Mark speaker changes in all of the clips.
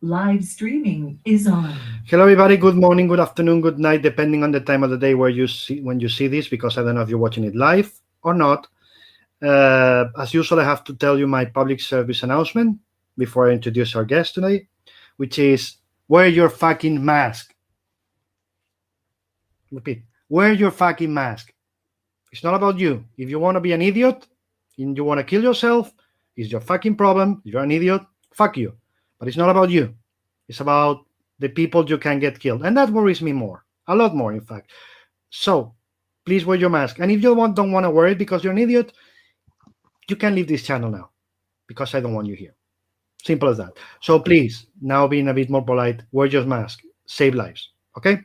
Speaker 1: Live streaming is on.
Speaker 2: Hello, everybody. Good morning, good afternoon, good night, depending on the time of the day where you see when you see this. Because I don't know if you're watching it live or not. As usual, I have to tell you my public service announcement before I introduce our guest today, which is wear your fucking mask. Repeat: wear your fucking mask. It's not about you. If you want to be an idiot and you want to kill yourself, it's your fucking problem. If you're an idiot, fuck you. But it's not about you. It's about the people you can get killed. And that worries me more. A lot more, in fact. So please wear your mask. And if you don't want to wear it because you're an idiot, you can leave this channel now because I don't want you here. Simple as that. So please, now being a bit more polite, wear your mask. Save lives. Okay?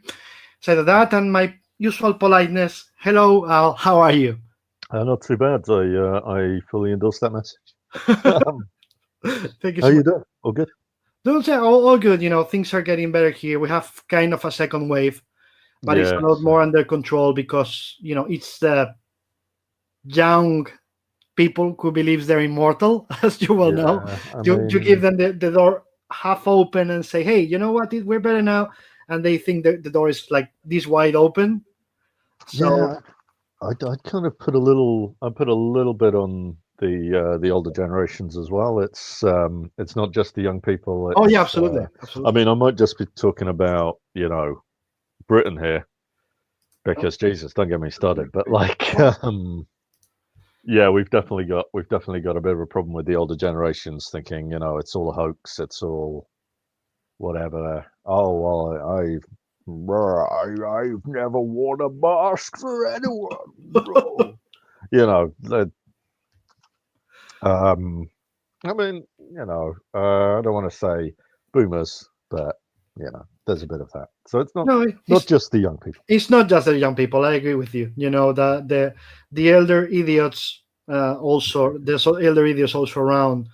Speaker 2: So that and my usual politeness. Hello, Al. How are you?
Speaker 3: Not too bad. I fully endorse that message.
Speaker 2: Thank you
Speaker 3: How
Speaker 2: so
Speaker 3: you
Speaker 2: much.
Speaker 3: doing? All good?
Speaker 2: All good. You know, things are getting better here. We have kind of a second wave, but it's a lot more under control because, you know, it's the young people who believes they're immortal, as you well know. You give them the door half open and say, hey, you know what? We're better now. And they think that the door is like this wide open. So
Speaker 3: I kind of put a little bit on the older generations as well. It's not just the young people.
Speaker 2: Oh yeah, absolutely.
Speaker 3: I mean, I might just be talking about, you know, Britain here because Jesus, don't get me started. But like, yeah, we've definitely got a bit of a problem with the older generations thinking, you know, it's all a hoax, it's all whatever. Oh well, I've never worn a mask for anyone, bro. You know, I mean, you know, I don't want to say boomers, but you know, there's a bit of that. So it's not just the young people.
Speaker 2: It's not just the young people. I agree with you. You know, the elder idiots also. There's elder idiots also around,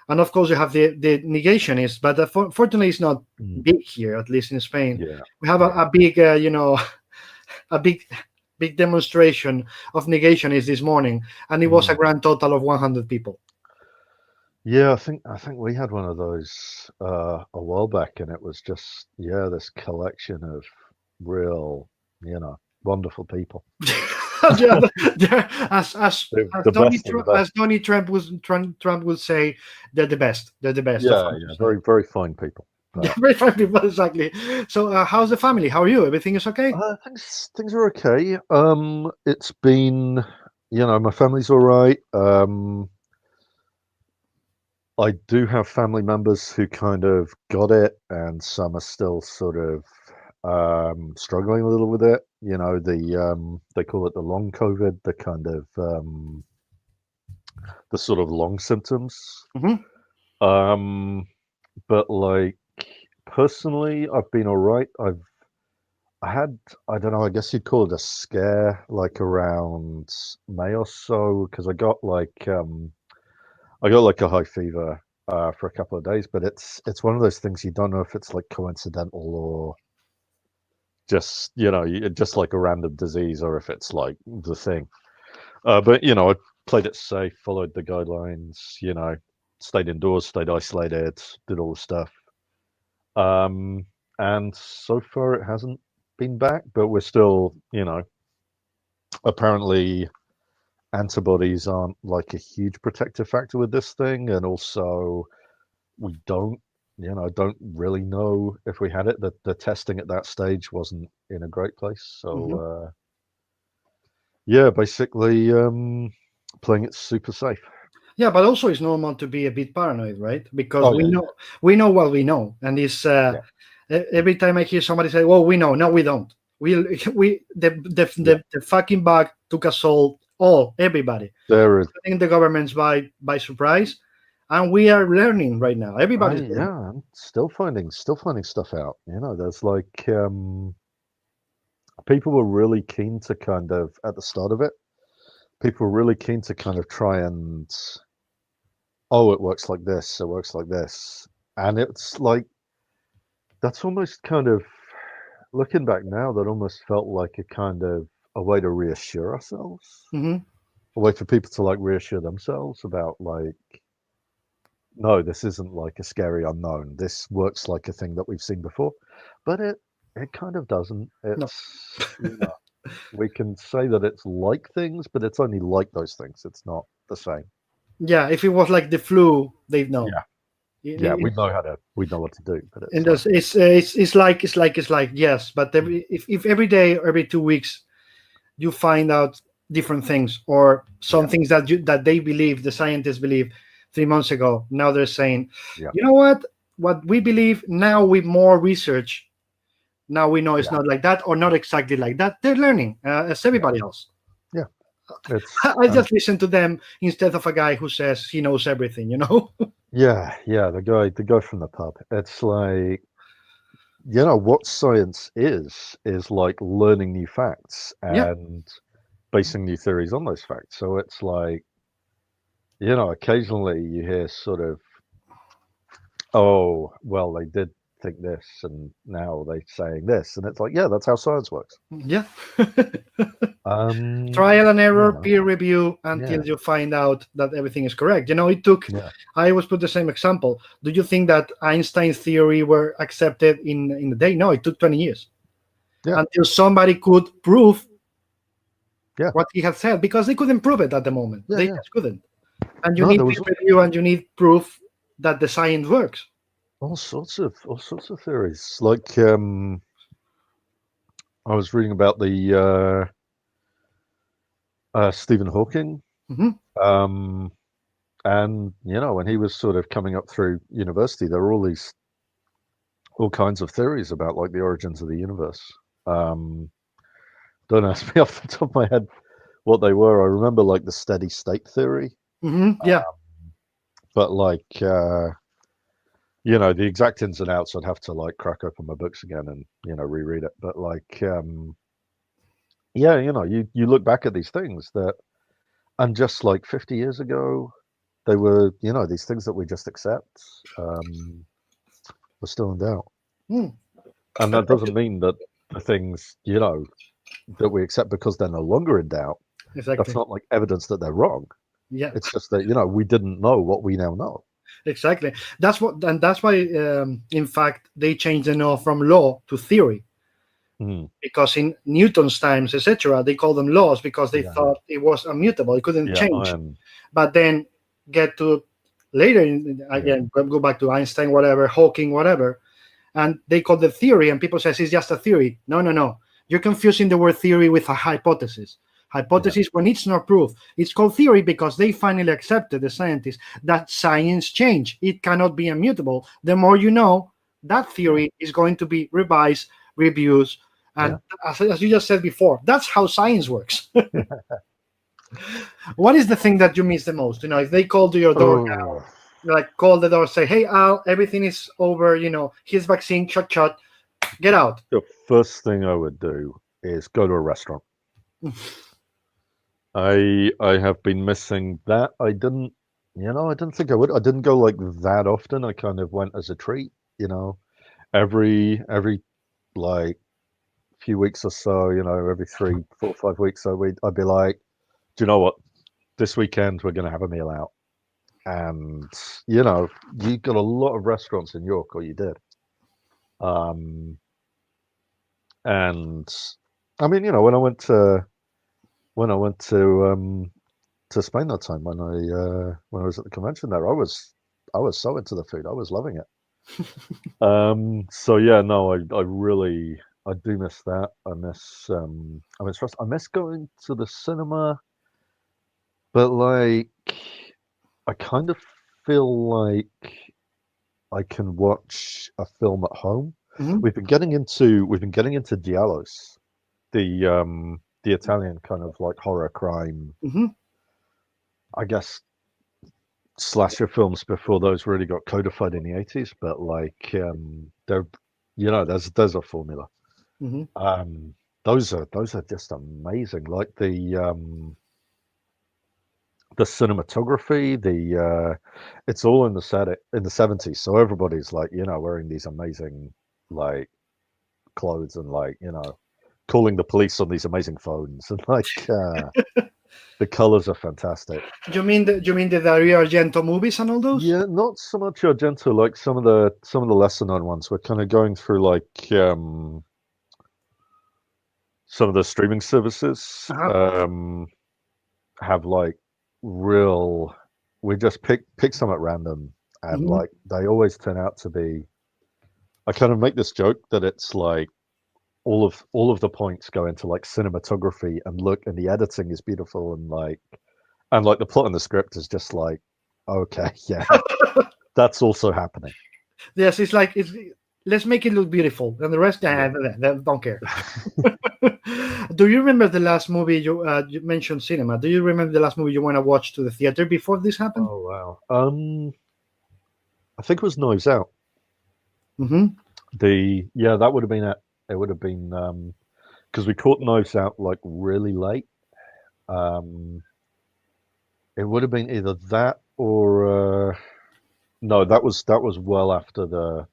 Speaker 2: and of course you have the negationists. But fortunately, it's not big here, at least in Spain.
Speaker 3: Yeah.
Speaker 2: We have a big, you know, a big demonstration of negationists this morning, and it was a grand total of 100 people.
Speaker 3: Yeah, I think we had one of those a while back, and it was just this collection of real, you know, wonderful people.
Speaker 2: Yeah, as Donald Trump would say, they're the best. They're the best.
Speaker 3: Yeah, very very fine people.
Speaker 2: Very fine people, exactly. So, how's the family? How are you? Everything is okay?
Speaker 3: Things are okay. It's been, you know, my family's all right. I do have family members who kind of got it, and some are still sort of struggling a little with it. You know, they call it the long COVID, the kind of the sort of long symptoms. But like personally, I've been all right. I had, I don't know, I guess you'd call it a scare, like around May or so, because I got like a high fever for a couple of days, but it's one of those things you don't know if it's like coincidental or just, you know, just like a random disease or if it's like the thing. But you know, I played it safe, followed the guidelines, you know, stayed indoors, stayed isolated, did all the stuff. And so far it hasn't been back, but we're still, you know, apparently antibodies aren't like a huge protective factor with this thing, and also we don't really know if we had it. The testing at that stage wasn't in a great place, so yeah, basically playing it super safe.
Speaker 2: Yeah, but also it's normal to be a bit paranoid, right? Because we know what we know, and it's every time I hear somebody say, "Well, we know," no, we don't. The fucking bug took us all everybody.
Speaker 3: There is
Speaker 2: the governments by surprise, and we are learning right now. Everybody's
Speaker 3: I'm still finding stuff out. You know, there's like people were really keen to kind of at the start of it. People were really keen to kind of try and it works like this, and it's like that's almost kind of looking back now. That almost felt like a kind of a way to reassure ourselves. A way for people to like reassure themselves about like, no, this isn't like a scary unknown. This works like a thing that we've seen before, but it kind of doesn't.
Speaker 2: No.
Speaker 3: It's we can say that it's like things, but it's only like those things. It's not the same.
Speaker 2: Yeah, if it was like the flu, they'd know.
Speaker 3: Yeah.
Speaker 2: It-
Speaker 3: Yeah,
Speaker 2: it-
Speaker 3: we know what to do, but
Speaker 2: and
Speaker 3: it's like,
Speaker 2: it's like yes, but if every day or every 2 weeks you find out different things or some
Speaker 3: Yeah.
Speaker 2: things that they believe, the scientists believe 3 months ago, now they're saying,
Speaker 3: Yeah.
Speaker 2: you know what we believe now with more research, now we know it's
Speaker 3: Yeah.
Speaker 2: not like that or not exactly like that. They're learning as everybody else.
Speaker 3: yeah, it's
Speaker 2: I just listen to them instead of a guy who says he knows everything,
Speaker 3: yeah, the guy from the pub. It's like, what science is like learning new facts
Speaker 2: Yeah.
Speaker 3: and basing new theories on those facts. So it's like, occasionally you hear sort of, oh, well, they did think this and now they're saying this. And it's like, yeah, that's how science works.
Speaker 2: Yeah.
Speaker 3: Um,
Speaker 2: Trial and error,
Speaker 3: yeah,
Speaker 2: peer review until
Speaker 3: yeah,
Speaker 2: you find out that everything is correct. It took,
Speaker 3: yeah.
Speaker 2: I always put the same example. Do you think that Einstein's theory were accepted in the day? No, it took 20 years
Speaker 3: Yeah.
Speaker 2: until somebody could prove
Speaker 3: Yeah.
Speaker 2: what he had said, because they couldn't prove it at the moment.
Speaker 3: Yeah,
Speaker 2: They
Speaker 3: yeah.
Speaker 2: just couldn't. And you
Speaker 3: No,
Speaker 2: need
Speaker 3: there was
Speaker 2: peer review and you need proof that the science works.
Speaker 3: all sorts of theories. Like, I was reading about the Stephen Hawking,
Speaker 2: Mhm.
Speaker 3: and when he was sort of coming up through university, there were all kinds of theories about like the origins of the universe. Don't ask me off the top of my head what they were. I remember like the steady state theory,
Speaker 2: Yeah.
Speaker 3: but like the exact ins and outs, I'd have to like crack open my books again and reread it. But like you look back at these things and just like 50 years ago, they were these things that we just accept were still in doubt.
Speaker 2: Mm.
Speaker 3: And that doesn't mean that the things that we accept because they're no longer in doubt,
Speaker 2: Exactly.
Speaker 3: that's not like evidence that they're wrong.
Speaker 2: Yeah.
Speaker 3: It's just that we didn't know what we now know.
Speaker 2: Exactly. That's why, in fact, they changed the law from law to theory. Because in Newton's times, etc., they called them laws because they thought it was immutable; it couldn't change. But then get to later, again, go back to Einstein, whatever, Hawking, whatever, and they call it theory, and people says it's just a theory. No. You're confusing the word theory with a hypothesis. Hypothesis, when it's not proof, it's called theory because they finally accepted, the scientists, that science change. It cannot be immutable. The more you know, that theory is going to be revised, reviews, and as you just said before, that's how science works. What is the thing that you miss the most? If they call to your door now, like call the door, say, "Hey Al, everything is over. Here's vaccine. Shot. Get out."
Speaker 3: The first thing I would do is go to a restaurant. I have been missing that. I didn't think I would. I didn't go like that often. I kind of went as a treat. Every like few weeks or so, every 3, 4, 5 weeks, I'd be like, do you know what? This weekend we're going to have a meal out, and you got a lot of restaurants in York, or you did, and I mean, when I went to Spain that time when I was at the convention there, I was so into the food, I was loving it. So yeah, no, I do miss that. I miss going to the cinema, but like I kind of feel like I can watch a film at home.
Speaker 2: Mhm.
Speaker 3: We've been getting into Giallos, the Italian kind of like horror crime,
Speaker 2: Mhm.
Speaker 3: I guess, slasher films before those really got codified in the 80s. But like they're there's a formula.
Speaker 2: Mhm.
Speaker 3: Those are just amazing. Like the cinematography, it's all in the 70s, so everybody's like wearing these amazing like clothes and like calling the police on these amazing phones, and like the colors are fantastic.
Speaker 2: You mean the Dario Argento movies and all those?
Speaker 3: Yeah, not so much Argento, like some of the lesser known ones. We're kind of going through like some of the streaming services have like real. We just pick some at random, and like they always turn out to be. I kind of make this joke that it's like all of the points go into like cinematography and look, and the editing is beautiful, and like the plot and the script is just like, okay, yeah, that's also happening.
Speaker 2: Yes, it's like let's make it look beautiful, and the rest, they don't care. Do you remember the last movie you mentioned cinema? Do you remember the last movie you want to watch to the theater before this happened?
Speaker 3: Oh wow. I think it was Knives Out.
Speaker 2: Mm-hmm.
Speaker 3: That would have been it. It would have been because we caught Knives Out like really late. It would have been either that or no, that was well after the.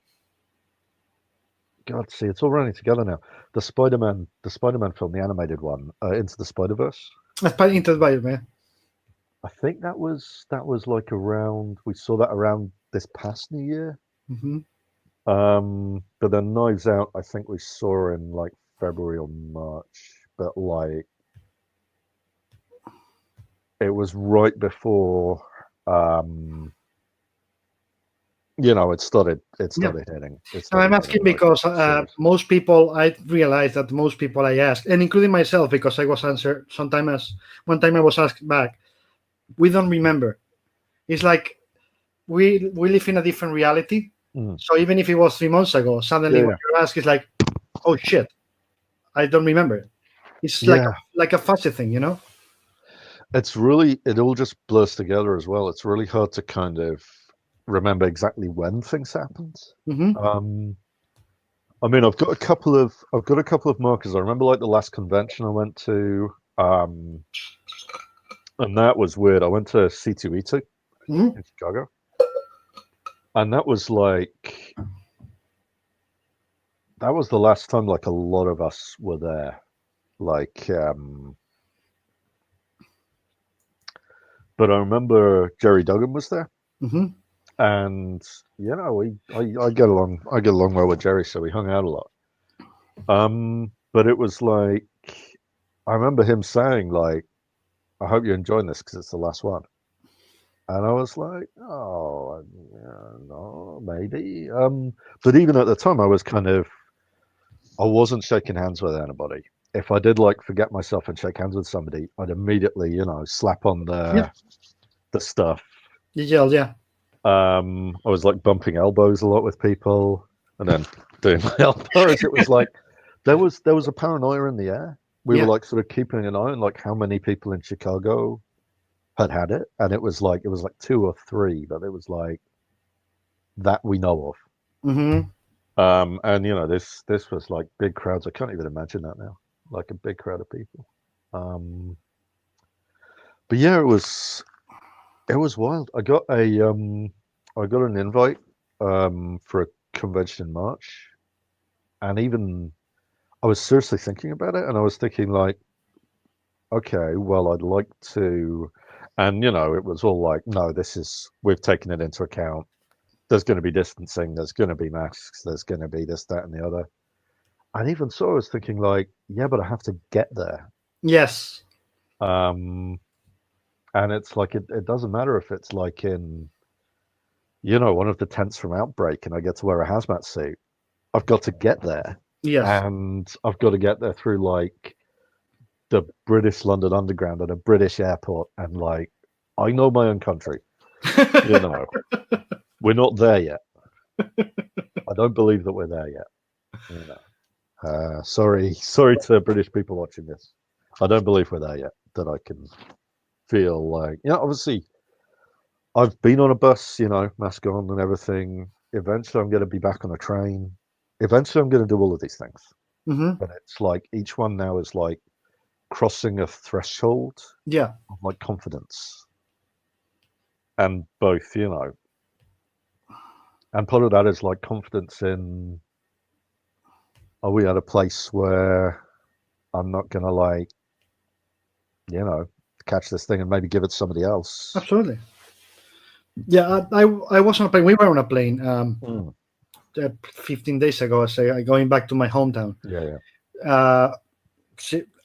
Speaker 3: God, see, it's all running together now. The Spider-Man film, the animated one, Into the Spider-Verse.
Speaker 2: Into the Spider-Man.
Speaker 3: I think that was like around. We saw that around this past New Year.
Speaker 2: Mm-hmm.
Speaker 3: But then Knives Out, I think we saw in like February or March. But like, it was right before. It started hitting.
Speaker 2: I'm asking because most people, I realized that most people I asked, and including myself, because I was answered sometimes. One time I was asked back, we don't remember. It's like we live in a different reality. So even if it was 3 months ago, suddenly when you ask, it's like, oh shit, I don't remember. It's like a fuzzy thing,
Speaker 3: It's really, it all just blurs together as well. It's really hard to kind of remember exactly when things happened.
Speaker 2: Mm-hmm.
Speaker 3: I mean, I've got a couple of markers. I remember like the last convention I went to, and that was weird. I went to C2E2 in Chicago, and that was the last time like a lot of us were there. Like, but I remember Jerry Duggan was there.
Speaker 2: Mm-hmm.
Speaker 3: And I get along well with Jerry, so we hung out a lot. But it was like I remember him saying like, "I hope you're enjoying this because it's the last one." And I was like, "Oh, no, maybe." But even at the time, I wasn't shaking hands with anybody. If I did like forget myself and shake hands with somebody, I'd immediately slap on the stuff.
Speaker 2: You yelled, yeah.
Speaker 3: I was like bumping elbows a lot with people and then doing my elbows. It was like there was a paranoia in the air. We were like sort of keeping an eye on like how many people in Chicago had it, and it was like 2 or 3, but it was like that we know of.
Speaker 2: Mm-hmm.
Speaker 3: And this was like big crowds. I can't even imagine that now. Like a big crowd of people. But yeah, it was wild. I got an invite for a convention in March, and even I was seriously thinking about it, and I was thinking like, okay, well, I'd like to, and it was all like, no, we've taken it into account. There's going to be distancing, there's going to be masks, there's going to be this, that, and the other. And even so, I was thinking like, yeah, but I have to get there.
Speaker 2: Yes.
Speaker 3: And it's like it doesn't matter if it's like in, one of the tents from Outbreak, and I get to wear a hazmat suit. I've got to get there.
Speaker 2: Yes.
Speaker 3: And I've got to get there through like the British London Underground at a British airport, and like I know my own country. We're not there yet. I don't believe that we're there yet. Sorry to British people watching this. I don't believe we're there yet. That I can feel like, obviously I've been on a bus, mask on and everything. Eventually I'm going to be back on a train. Eventually I'm going to do all of these things.
Speaker 2: Mm-hmm.
Speaker 3: But it's like each one now is like crossing a threshold of like confidence. And both, and part of that is like confidence in, are we at a place where I'm not gonna like, catch this thing and maybe give it to somebody else.
Speaker 2: Absolutely. Yeah, I was on a plane. We were on a plane 15 days ago. I say going back to my hometown.
Speaker 3: Yeah.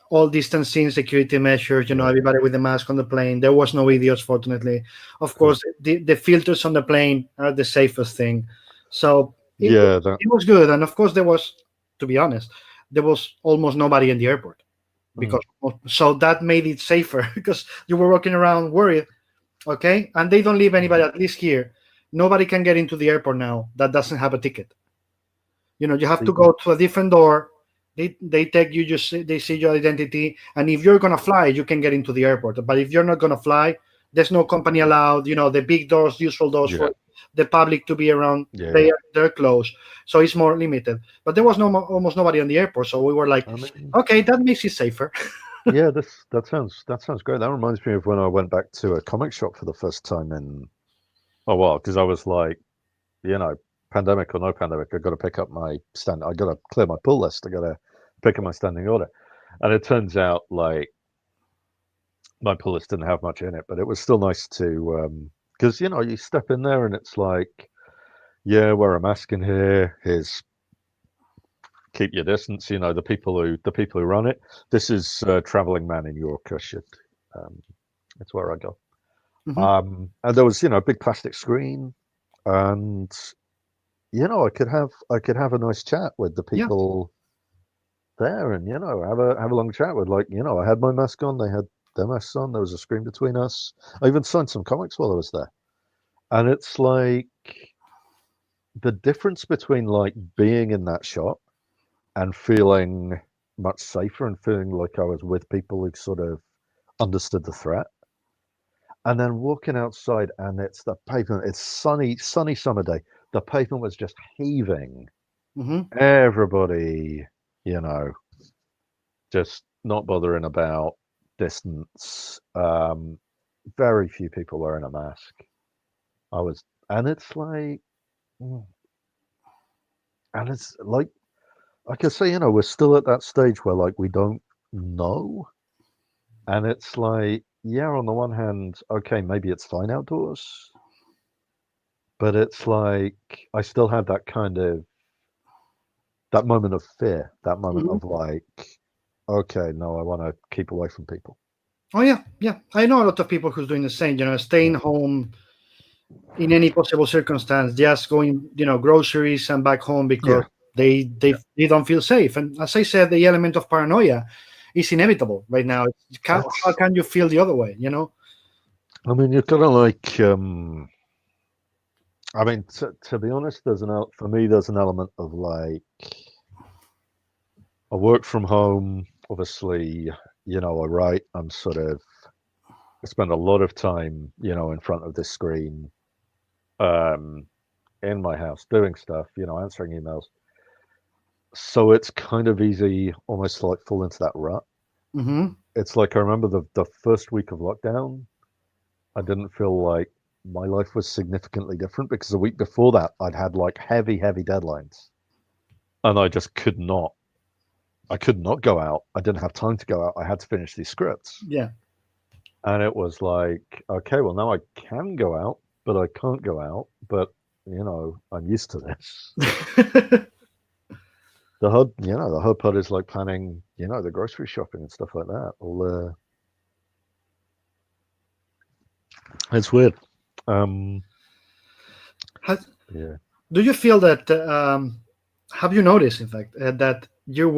Speaker 2: All distancing, security measures. Everybody with a mask on the plane. There was no idiots, fortunately. Of course, the filters on the plane are the safest thing. So it was good. And of course, there was, to be honest, there was almost nobody in the airport so that made it safer because you were walking around worried. Okay, and they don't leave anybody. At least here, nobody can get into the airport now that doesn't have a ticket. You have to go to a different door. They take you, they see your identity, and if you're gonna fly, you can get into the airport. But if you're not gonna fly, there's no company allowed. The big doors, usual doors for the public to be around. They're closed, so it's more limited. But there was almost nobody on the airport, so we were like, okay, that makes it safer.
Speaker 3: Yeah, that sounds great. That reminds me of when I went back to a comic shop for the first time in because I was like, pandemic or no pandemic, I got to pick up my stand. I got to clear my pull list. I got to pick up my standing order, and it turns out like my pull list didn't have much in it, but it was still nice to because you step in there and it's like, wear a mask in here. Here's keep your distance. The people who run it. This is Traveling Man in York. It's where I go. And there was a big plastic screen, and I could have a nice chat with the people there, and have a long chat with I had my mask on, they had their masks on, there was a screen between us. I even signed some comics while I was there, and it's like the difference between like being in that shop and feeling much safer and feeling like I was with people who sort of understood the threat. And then walking outside and it's the pavement, it's sunny summer day. The pavement was just heaving. Everybody, just not bothering about distance. Very few people wearing a mask. And it's like, and it's like, I could say, we're still at that stage where like we don't know. And it's like, on the one hand, okay, maybe it's fine outdoors. But it's like I still have that kind of that moment of fear, that moment of like, okay, no, I want to keep away from people.
Speaker 2: Oh yeah. I know a lot of people who's doing the same. Staying home in any possible circumstance, just going, groceries and back home because they don't feel safe. And as I said, the element of paranoia is inevitable right now. How can you feel the other way?
Speaker 3: I mean, you've got to like. I mean, to be honest, there's an element of like, I work from home. Obviously, I write. I spend a lot of time, in front of this screen, in my house doing stuff, answering emails. So it's kind of easy, almost to like fall into that rut. It's like I remember the first week of lockdown, I didn't feel like my life was significantly different because the week before that I'd had like heavy deadlines and I just could not go out. I didn't have time to go out. I had to finish these scripts. And it was like, okay, well now I can go out, but I can't go out. But I'm used to this. The hard part is like planning, the grocery shopping and stuff like that. It's weird.
Speaker 2: Do you feel that have you noticed in fact that you're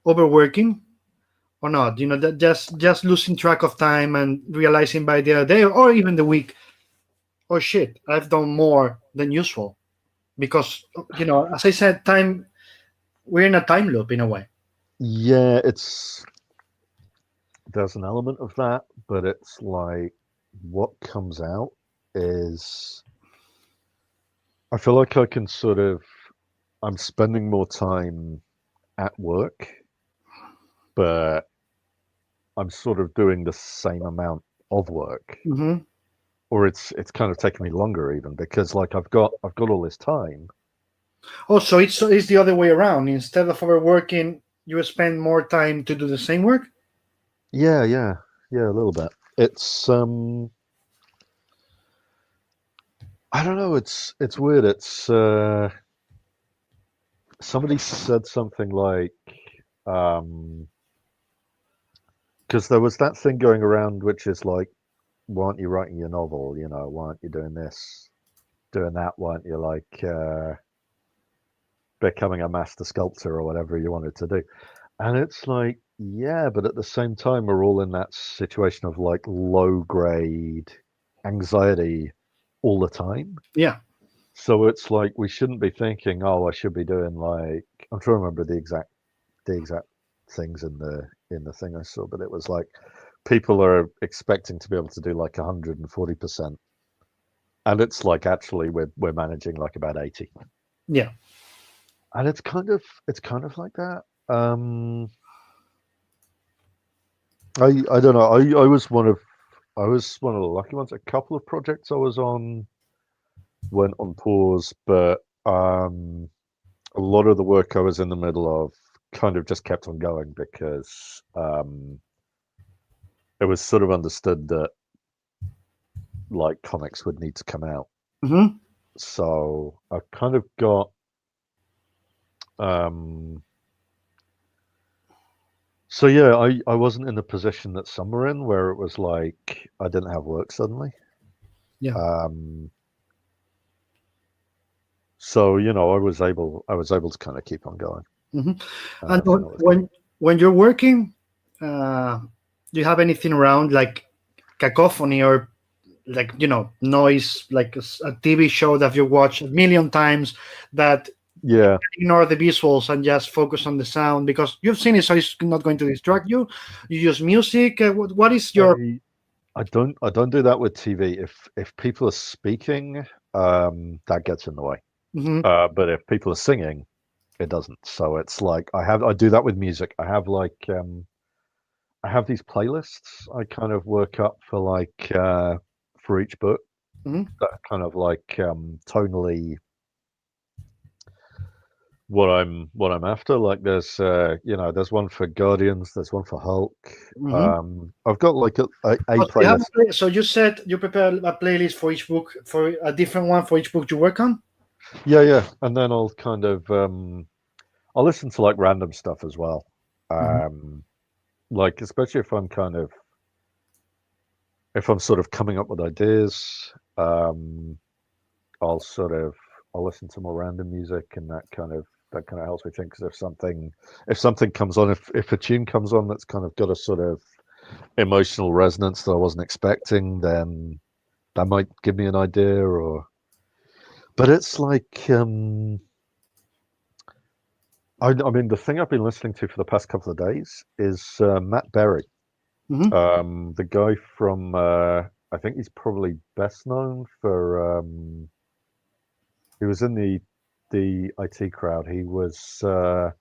Speaker 2: overworking or not? That just losing track of time and realizing by the other day or even the week, oh shit, I've done more than usual because as I said, we're in a time loop in a way.
Speaker 3: There's an element of that, but it's like what comes out is I feel like I'm spending more time at work, but I'm sort of doing the same amount of work. Or it's kind of taking me longer even because like I've got all this time.
Speaker 2: Oh, so it's the other way around. Instead of overworking, you spend more time to do the same work?
Speaker 3: Yeah, a little bit. It's I don't know. It's weird. It's somebody said something like because there was that thing going around, which is like, why aren't you writing your novel? You know, why aren't you doing this, doing that? Why aren't you like becoming a master sculptor or whatever you wanted to do? And it's like, yeah, but at the same time, we're all in that situation of like low grade anxiety all the time.
Speaker 2: Yeah.
Speaker 3: So it's like we shouldn't be thinking, oh, I should be doing like I'm trying to remember the exact things in the thing I saw, but it was like people are expecting to be able to do like 140%, and it's like actually we're managing like about 80.
Speaker 2: Yeah.
Speaker 3: And it's kind of like that. I don't know. I was one of the lucky ones. A couple of projects I was on went on pause, but a lot of the work I was in the middle of kind of just kept on going because it was sort of understood that like comics would need to come out.
Speaker 2: Mm-hmm.
Speaker 3: So I kind of got so yeah, I wasn't in the position that some were in where it was like I didn't have work suddenly.
Speaker 2: Yeah.
Speaker 3: So you know, I was able to kind of keep on going.
Speaker 2: Mm-hmm.
Speaker 3: So that was good.
Speaker 2: When you're working, do you have anything around like cacophony or like noise, like a TV show that you watch a million times that
Speaker 3: Yeah,
Speaker 2: ignore the visuals and just focus on the sound because you've seen it, so it's not going to distract you? You use music. What is your?
Speaker 3: I don't do that with TV. If people are speaking, that gets in the way.
Speaker 2: Mhm.
Speaker 3: But if people are singing, it doesn't. So it's like I do that with music. I have like I have these playlists I kind of work up for like for each book
Speaker 2: Mhm.
Speaker 3: that are kind of like tonally what I'm after. Like there's there's one for Guardians, there's one for Hulk.
Speaker 2: Mhm.
Speaker 3: I've got like a
Speaker 2: Oh, so you have
Speaker 3: playlist.
Speaker 2: so you said you prepare a playlist for each book, for a different one for each book you work on.
Speaker 3: Yeah, and then I'll kind of I'll listen to like random stuff as well.
Speaker 2: Mhm.
Speaker 3: Like especially if I'm sort of coming up with ideas, I'll sort of I'll listen to more random music, and that kind of helps me think. Because if something comes on, if a tune comes on that's kind of got a sort of emotional resonance that I wasn't expecting, then that might give me an idea. But it's like I mean, the thing I've been listening to for the past couple of days is Matt Berry,
Speaker 2: Mhm.
Speaker 3: the guy from I think he's probably best known for he was in the IT crowd. He was the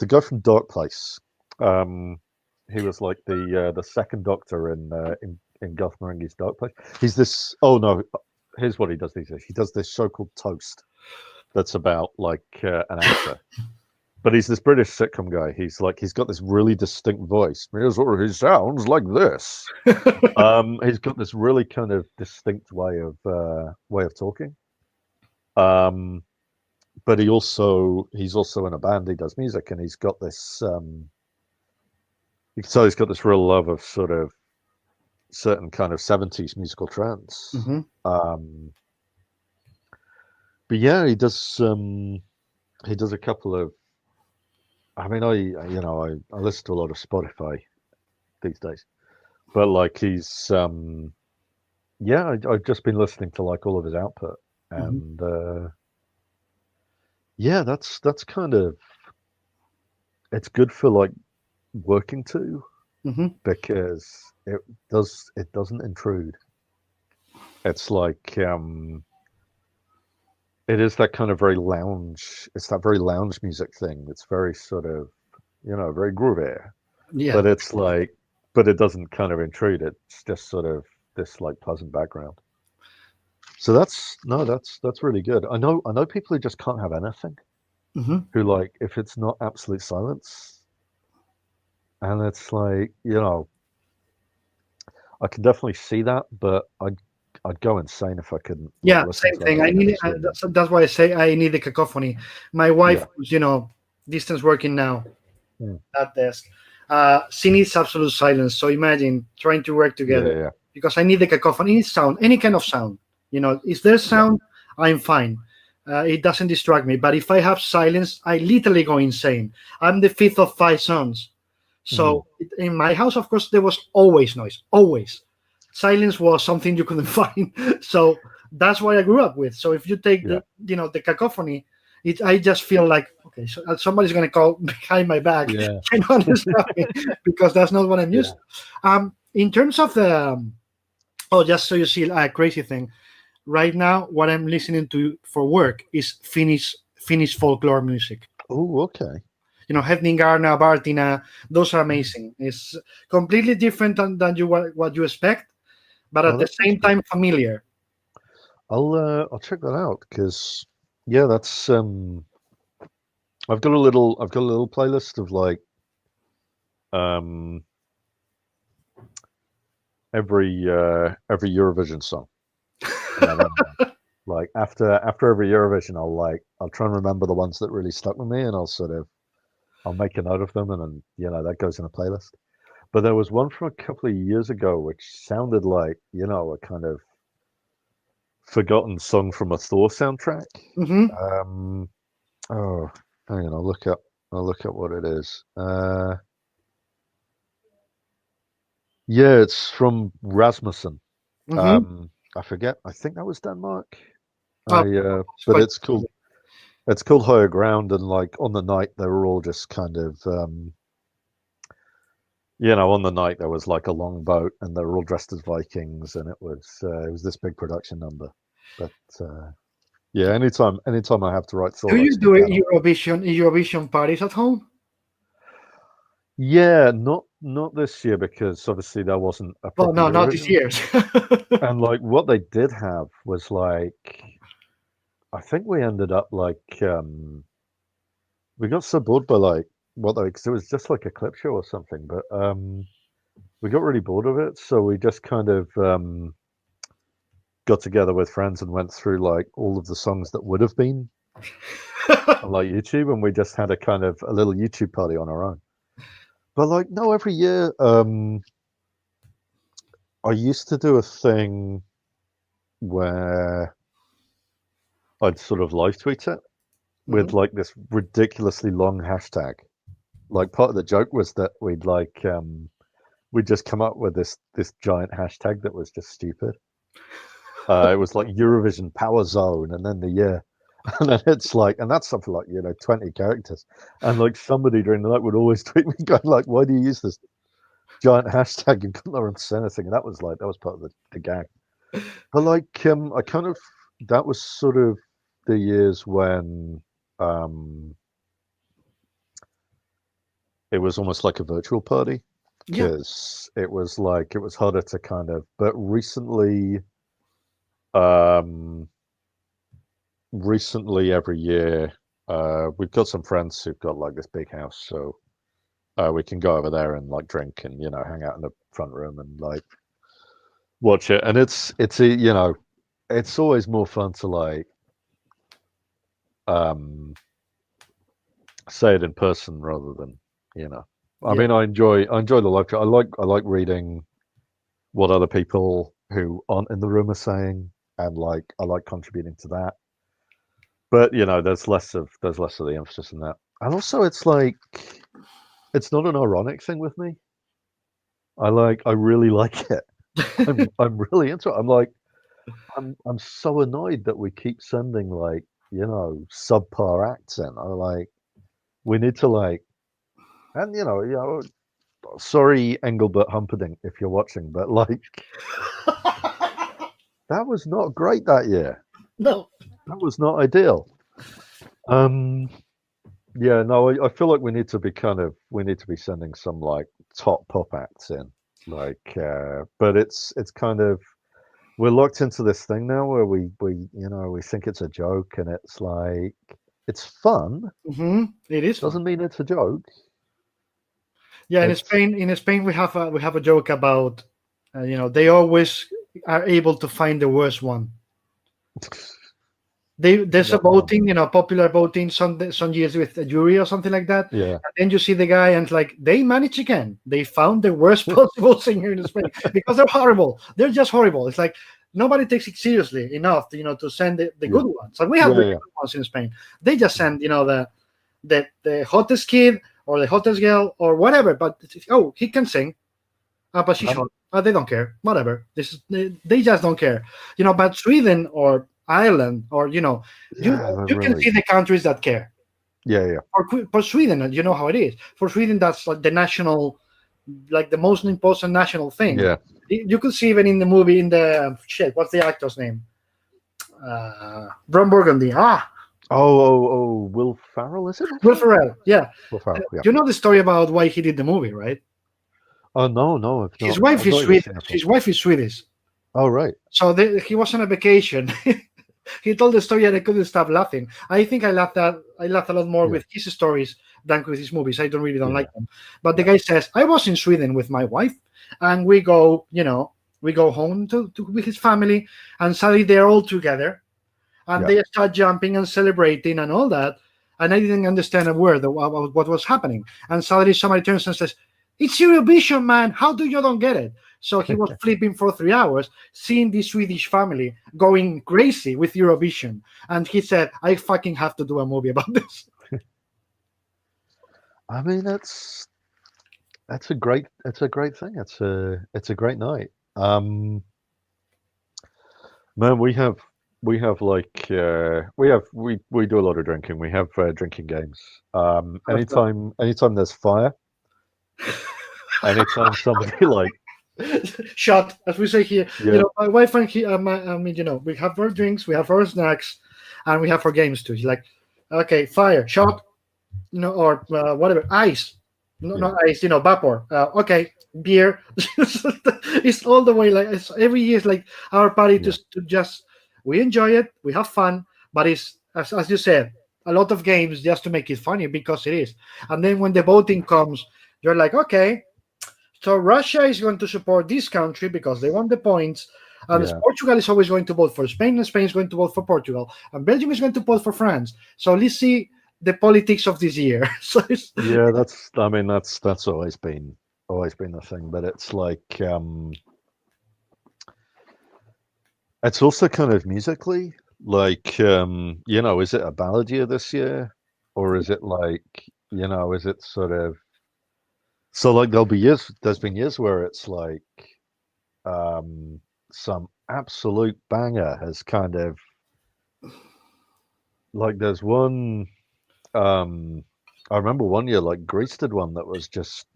Speaker 3: guy from Dark Place. He was like the second Doctor in Garth Marenghi's Dark Place. He's this. Oh no, here's what he does these days. He does this show called Toast. That's about like an actor. But he's this British sitcom guy. He's got this really distinct voice. Here's what he sounds like this. He's got this really kind of distinct way of talking. But he's also in a band. He does music, and he's got this. You can tell he's got this real love of sort of certain kind of 70s musical trance.
Speaker 2: Mhm.
Speaker 3: But yeah, he does a couple of. I mean, I listen to a lot of Spotify these days, but like I've just been listening to like all of his output,
Speaker 2: Mhm.
Speaker 3: and yeah, that's kind of it's good for like working to
Speaker 2: Mhm.
Speaker 3: because it doesn't intrude. It's like it is that kind of very lounge. It's that very lounge music thing. It's very sort of very groovy,
Speaker 2: Yeah.
Speaker 3: but it's like but it doesn't kind of intrude. It's just sort of this like pleasant background. So that's really good. I know people who just can't have anything.
Speaker 2: Hmm.
Speaker 3: who like if it's not absolute silence, and it's like I can definitely see that, but I'd go insane if I couldn't like
Speaker 2: Yeah,
Speaker 3: listen
Speaker 2: same
Speaker 3: to
Speaker 2: thing. I
Speaker 3: anything in
Speaker 2: need
Speaker 3: this room.
Speaker 2: that's why I say I need the cacophony. My wife,
Speaker 3: Yeah.
Speaker 2: who's distance working now
Speaker 3: Mm.
Speaker 2: at desk, she needs absolute silence. So imagine trying to work
Speaker 3: Yeah,
Speaker 2: together
Speaker 3: yeah,
Speaker 2: because I need the cacophony, any sound, any kind of sound. If there's
Speaker 3: yeah.
Speaker 2: sound, I'm fine. It doesn't distract me. But if I have silence, I literally go insane. I'm the fifth of five sons.
Speaker 3: Mm.
Speaker 2: So in my house, of course, there was always noise, always. Silence was something you couldn't find. So that's what I grew up with. So if you take
Speaker 3: Yeah.
Speaker 2: the cacophony, I just feel like, okay, so somebody's going to call behind my back,
Speaker 3: Yeah.
Speaker 2: disturb me because that's not what I'm
Speaker 3: Yeah.
Speaker 2: used to. In terms of oh, just so you see a crazy thing. Right now, what I'm listening to for work is Finnish folklore music.
Speaker 3: Oh, okay.
Speaker 2: Hefningarna, Bartina, those are
Speaker 3: Mm.
Speaker 2: amazing. It's completely different than what you expect, but
Speaker 3: Oh,
Speaker 2: at the
Speaker 3: that sounds
Speaker 2: same
Speaker 3: good.
Speaker 2: time familiar.
Speaker 3: I'll check that out because yeah, that's I've got a little playlist of like um every Eurovision song. Yeah, like after every Eurovision, I'll try and remember the ones that really stuck with me, and I'll make a note of them, and then that goes in a playlist. But there was one from a couple of years ago which sounded like a kind of forgotten song from a Thor soundtrack.
Speaker 2: Hmm.
Speaker 3: Um, oh, hang on, I'll look up what it is. Yeah, it's from Rasmussen.
Speaker 2: Hmm.
Speaker 3: I forget. I think that was Denmark.
Speaker 2: Oh, it's
Speaker 3: But
Speaker 2: quite.
Speaker 3: it's called Higher Ground, and like on the night they were all just kind of on the night there was like a long boat, and they were all dressed as Vikings, and it was this big production number. But yeah, anytime I have to write
Speaker 2: Do
Speaker 3: Thor, I
Speaker 2: you
Speaker 3: stick
Speaker 2: do
Speaker 3: that on.
Speaker 2: Eurovision parties at home?
Speaker 3: Yeah, not this year because obviously there wasn't a
Speaker 2: Well,
Speaker 3: proper
Speaker 2: no, not this
Speaker 3: Eurovision.
Speaker 2: year.
Speaker 3: And like what they did have was like I think we ended up like we got so bored by like what they because it was just like a clip show or something, but we got really bored of it, so we just kind of got together with friends and went through like all of the songs that would have been on like YouTube, and we just had a kind of a little YouTube party on our own. But like no, every year I used to do a thing where I'd sort of live tweet it with
Speaker 2: Mhm.
Speaker 3: like this ridiculously long hashtag. Like part of the joke was that we'd just come up with this giant hashtag that was just stupid. It was like Eurovision Power Zone, and then the year, and then it's like, and that's something like 20 characters, and like somebody during the night would always tweet me going like, "Why do you use this giant hashtag and couldn't learn to say anything?" And that was part of the gag. But like, I kind of that was sort of the years when um it was almost like a virtual party
Speaker 2: Yeah.
Speaker 3: because it was harder to kind of. But um, recently every year, we've got some friends who've got like this big house, so we can go over there and like drink and hang out in the front room and like watch it. And it's always more fun to like um, say it in person rather than you know. I
Speaker 2: Yeah.
Speaker 3: mean, I enjoy the lecture. I like reading what other people who aren't in the room are saying, and like I like contributing to that. But there's less of the emphasis in that. And also, it's like it's not an ironic thing with me. I really like it. I'm really into it. I'm so annoyed that we keep sending like subpar acts in. I like we need to like and sorry Engelbert Humperdinck if you're watching, but like that was not great that year.
Speaker 2: No.
Speaker 3: That was not ideal. Um, yeah, no, I feel like we need to be sending some like top pop acts in, like, but it's kind of we're locked into this thing now where we think it's a joke, and it's like it's fun.
Speaker 2: It is fun.
Speaker 3: Doesn't mean it's a joke.
Speaker 2: Yeah,
Speaker 3: It's-
Speaker 2: in Spain we have a joke about they always are able to find the worst one. There's a
Speaker 3: That one.
Speaker 2: voting, popular voting some years with a jury or something like that.
Speaker 3: Yeah.
Speaker 2: And then you see the guy and it's like they managed again. They found the worst possible singer in Spain because they're horrible. They're just horrible. It's like nobody takes it seriously enough to send the good ones. And we have the good ones in Spain. They just send the hottest kid or the hottest girl or whatever. But he can sing, but she's hot. They don't care. Whatever. They just don't care. But Sweden or Ireland or you can see the countries that care.
Speaker 3: Yeah.
Speaker 2: For Sweden, you know how it is. For Sweden, that's like the national, like the most important national thing.
Speaker 3: Yeah.
Speaker 2: You could see even in the movie what's the actor's name? Ron Burgundy.
Speaker 3: Oh, Will Ferrell, is it?
Speaker 2: Will Ferrell. Yeah.
Speaker 3: Will Ferrell, yeah.
Speaker 2: You know the story about why he did the movie, right?
Speaker 3: Oh no.
Speaker 2: His wife is Swedish. His wife is Swedish.
Speaker 3: Oh right.
Speaker 2: So he was on a vacation. He told the story and I couldn't stop laughing. I think I laughed a lot more with his stories than with his movies. I don't like them. But the guy says, I was in Sweden with my wife and we go home to with his family and suddenly they're all together and they start jumping and celebrating and all that. And I didn't understand a word of what was happening. And suddenly somebody turns and says, it's Eurovision, man. How do you don't get it? So he was flipping for 3 hours, seeing the Swedish family going crazy with Eurovision. And he said, I fucking have to do a movie about this.
Speaker 3: I mean, that's a great thing. It's a great night. Man, we do a lot of drinking. We have drinking games. Anytime there's fire, anytime somebody like
Speaker 2: shot, as we say here. My wife and we have our drinks, we have our snacks, and we have our games too. She's like, okay, fire, shot, or whatever, ice, not ice, vapor. Okay, beer. It's all the way. Like every year, is like our party to just we enjoy it, we have fun, but it's as you said, a lot of games just to make it funny because it is. And then when the voting comes, you're like, okay. So Russia is going to support this country because they want the points. And Portugal is always going to vote for Spain, and Spain is going to vote for Portugal. And Belgium is going to vote for France. So let's see the politics of this year. So that's always been the thing. But it's like it's also kind of musically like is it a ballad year this year, or is it like is it sort of. So like there's been years where it's like some absolute banger has kind of like there's one I remember one year like Greece did one that was just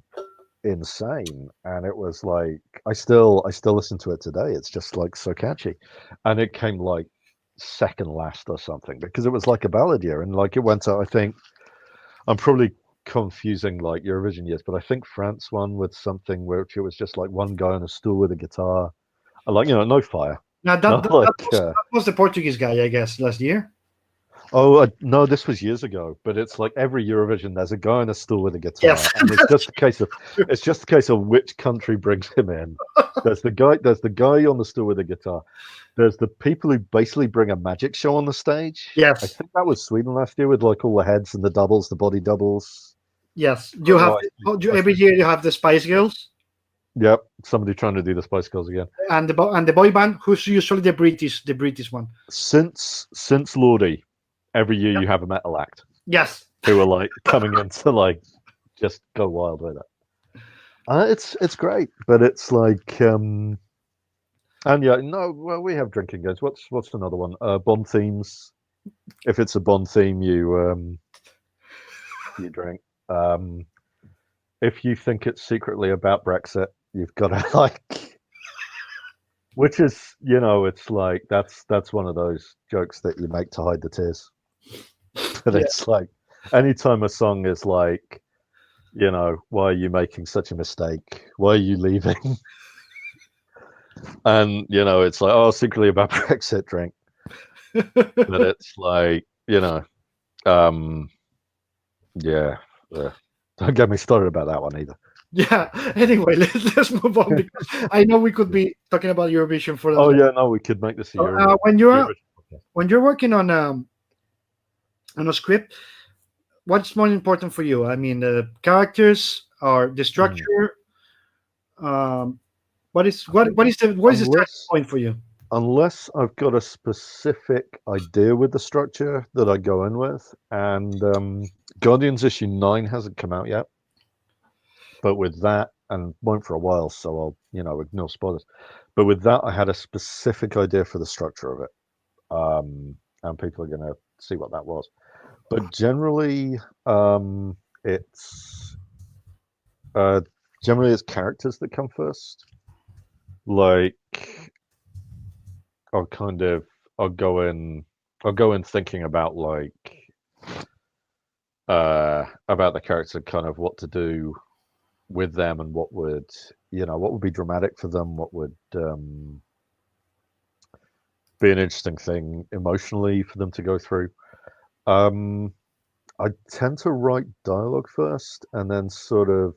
Speaker 2: insane, and it was like I still listen to it today. It's just like so catchy, and it came like second last or something because it was like a ballad year, and like it went out. I think I'm probably confusing like Eurovision years, but I think France won with something where it was just like one guy on a stool with a guitar, and like no fire. Now that was the Portuguese guy, I guess, last year.
Speaker 3: Oh no, this was years ago. But it's like every Eurovision, there's a guy on a stool with a guitar, and it's just a case of which country brings him in. There's the guy on the stool with a guitar. There's the people who basically bring a magic show on the stage.
Speaker 2: Yes,
Speaker 3: I think that was Sweden last year with like all the heads and the doubles, the body doubles.
Speaker 2: Yes, you have every year you have the Spice Girls.
Speaker 3: Yep, somebody trying to do the Spice Girls again.
Speaker 2: And the boy band, who's usually the British one. Since
Speaker 3: Lordi, every year you have a metal act.
Speaker 2: Yes,
Speaker 3: who are like coming in to like just go wild with it. It's great, but it's like and we have drinking games. What's another one? Bond themes. If it's a Bond theme, you drink. If you think it's secretly about Brexit, you've got to like, which is it's like that's one of those jokes that you make to hide the tears. But it's like anytime a song is like, why are you making such a mistake? Why are you leaving? And it's like, oh, secretly about Brexit, drink. But it's like, Yeah. Don't get me started about that one either.
Speaker 2: Yeah. Anyway, let's move on because I know we could be talking about Eurovision for.
Speaker 3: Oh yeah, no, we could make this a
Speaker 2: So,
Speaker 3: Euro.
Speaker 2: when you're
Speaker 3: Eurovision podcast.
Speaker 2: when you're working on a script, what's more important for you? I mean, the characters or the structure? What is the starting
Speaker 3: Unless
Speaker 2: point for you?
Speaker 3: unless I've got a specific idea with the structure that I go in with, and Guardians issue 9 hasn't come out yet, but with that, and won't for a while, so I'll ignore spoilers. But with that, I had a specific idea for the structure of it, and people are going to see what that was. But generally, it's characters that come first. Like, I'll go in thinking about about the character, kind of what to do with them, and what would be dramatic for them, what would be an interesting thing emotionally for them to go through. I tend to write dialogue first and then sort of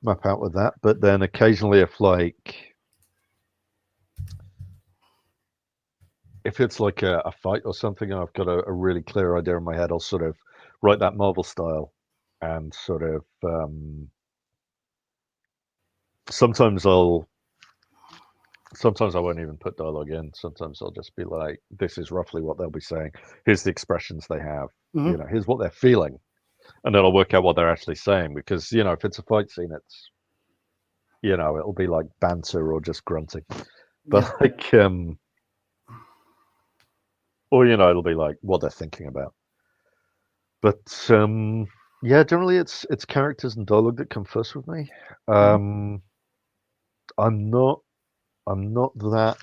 Speaker 3: map out with that, but then occasionally if it's like a fight or something, and I've got a really clear idea in my head, I'll sort of write that Marvel style, and sort of sometimes I won't even put dialogue in. Sometimes I'll just be like, this is roughly what they'll be saying. Here's the expressions they have.
Speaker 2: Mhm.
Speaker 3: Here's what they're feeling, and then I'll work out what they're actually saying. Because if it's a fight scene, it's it'll be like banter or just grunting, but or it'll be like what they're thinking about. But yeah, generally it's characters and dialogue that come first with me. I'm not that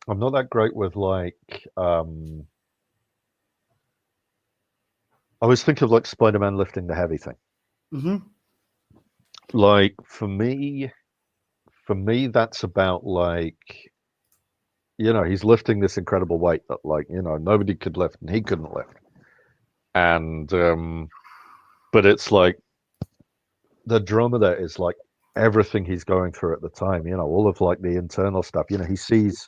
Speaker 3: I'm not that great with I always think of like Spider-Man lifting the heavy thing.
Speaker 2: Mm-hmm.
Speaker 3: Like for me that's about he's lifting this incredible weight that nobody could lift, and he couldn't lift. And but it's like the drama there is like everything he's going through at the time, all of like the internal stuff. He sees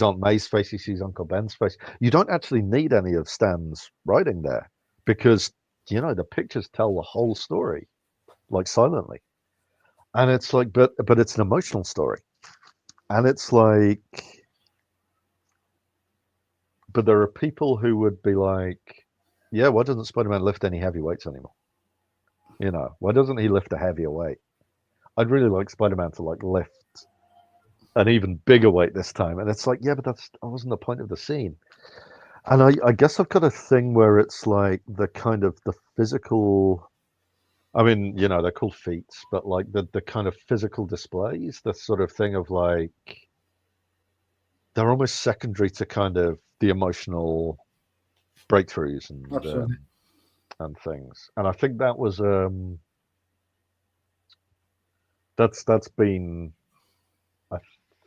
Speaker 3: Aunt May's face, he sees Uncle Ben's face. You don't actually need any of Stan's writing there, because the pictures tell the whole story, like silently. And it's like, but it's an emotional story. And it's like, but there are people who would be like, yeah, why doesn't Spider-Man lift any heavy weights anymore? Why doesn't he lift a heavier weight? I'd really like Spider-Man to like lift an even bigger weight this time. And it's like, yeah, but that wasn't the point of the scene. And I guess I've got a thing where it's like the kind of the physical, I mean, they're called feats, but like the kind of physical displays, the sort of thing of like, they're almost secondary to kind of the emotional breakthroughs and things. And I think that was that's been, I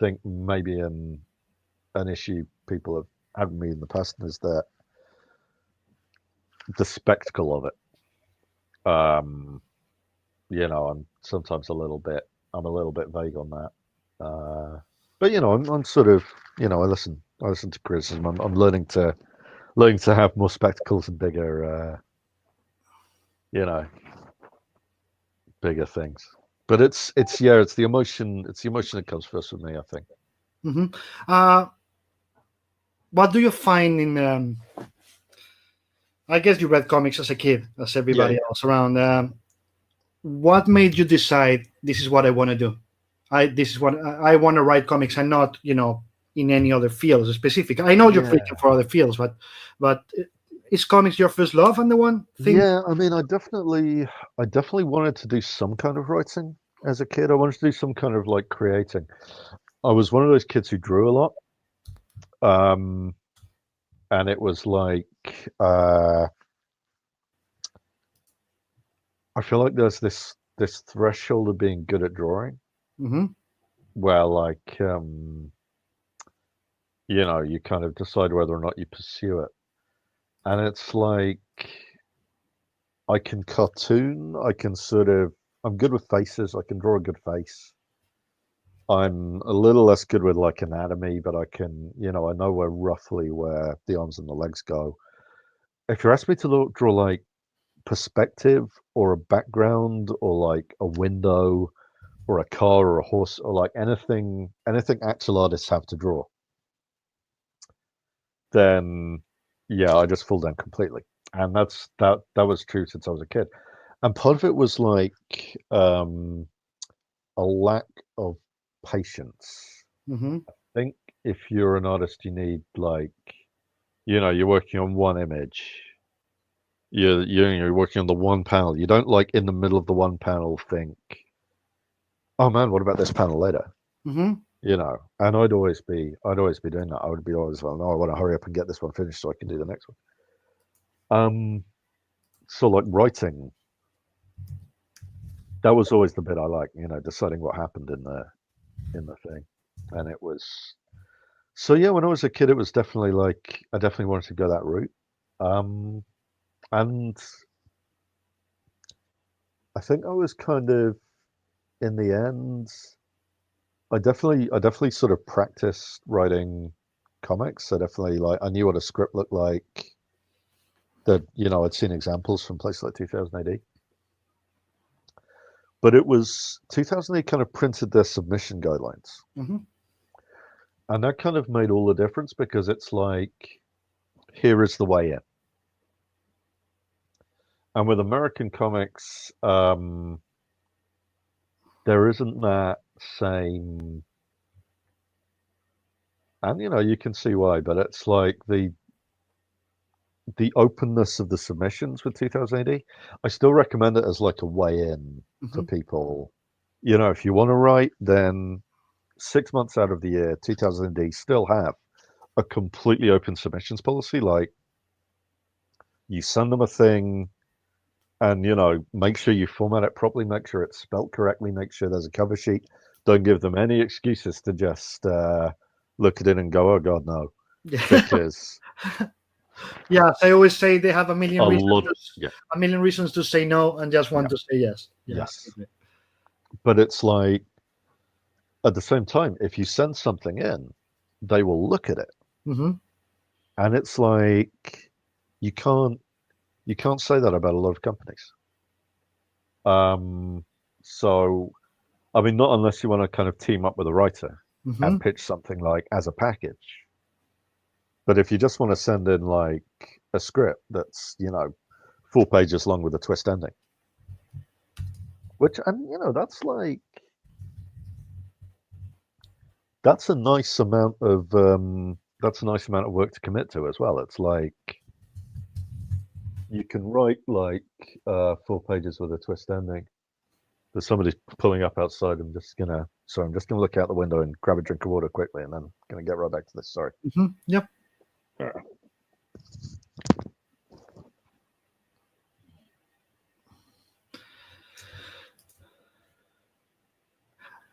Speaker 3: think, maybe an issue people have had with me in the past, is that the spectacle of it. I'm sometimes a little bit vague on that. But I'm sort of, I listen to criticism. I'm learning to have more spectacles and bigger bigger things. But it's the emotion that comes first with me, I think.
Speaker 2: Mm-hmm. What do you find in I guess you read comics as a kid, as everybody else around. What made you decide this is what I want to do? This is what I want to write comics, and not in any other fields specific. I know you're written for other fields, but is comics your first love and the one thing?
Speaker 3: Yeah, I mean, I definitely wanted to do some kind of writing as a kid. I wanted to do some kind of like creating. I was one of those kids who drew a lot. And it was like, I feel like there's this threshold of being good at drawing,
Speaker 2: Mm-hmm.
Speaker 3: where like, you kind of decide whether or not you pursue it. And it's like I can cartoon, I'm good with faces, I can draw a good face. I'm a little less good with like anatomy, but I can, I know roughly where the arms and the legs go. If you ask me to draw like perspective or a background or like a window or a car or a horse or like anything actual artists have to draw, then yeah, I just fall down completely. And that was true since I was a kid. And part of it was like a lack of patience.
Speaker 2: Mm-hmm.
Speaker 3: I think if you're an artist, you need like, you're working on one image. You're working on the one panel. You don't like in the middle of the one panel think, oh man, what about this panel later?
Speaker 2: Mm-hmm.
Speaker 3: And I'd always be doing that. I would be always like, no, I want to hurry up and get this one finished so I can do the next one. So like writing, that was always the bit I like, deciding what happened in the thing. And it was, so yeah, when I was a kid, it was definitely like, I definitely wanted to go that route. And I think I was kind of, in the end, I definitely sort of practiced writing comics. I definitely I knew what a script looked like. That I'd seen examples from places like 2000 AD. But it was 2000 AD kind of printed their submission guidelines.
Speaker 2: Mm-hmm.
Speaker 3: And that kind of made all the difference because it's like, here is the way in. And with American comics, there isn't that same, and you can see why, but it's like the openness of the submissions with 2000 AD. I still recommend it as like a way in for people. If you want to write, then 6 months out of the year, 2000 AD still have a completely open submissions policy. Like, you send them a thing, and make sure you format it properly, make sure it's spelt correctly, make sure there's a cover sheet. Don't give them any excuses to just look at it and go, oh god, no. Because
Speaker 2: yeah, I always say they have a million
Speaker 3: a
Speaker 2: reasons to say no and just want to say yes.
Speaker 3: Yes. But it's like, at the same time, if you send something in, they will look at it.
Speaker 2: Mm-hmm.
Speaker 3: And it's like, you can't say that about a lot of companies. So, I mean, not unless you want to kind of team up with a writer and pitch something like as a package. But if you just want to send in like a script that's 4 pages long with a twist ending, which, and that's a nice amount of work to commit to as well. It's like, you can write like 4 pages with a twist ending. There's somebody pulling up outside. I'm just gonna look out the window and grab a drink of water quickly, and then I'm gonna get right back to this. Sorry.
Speaker 2: Yep.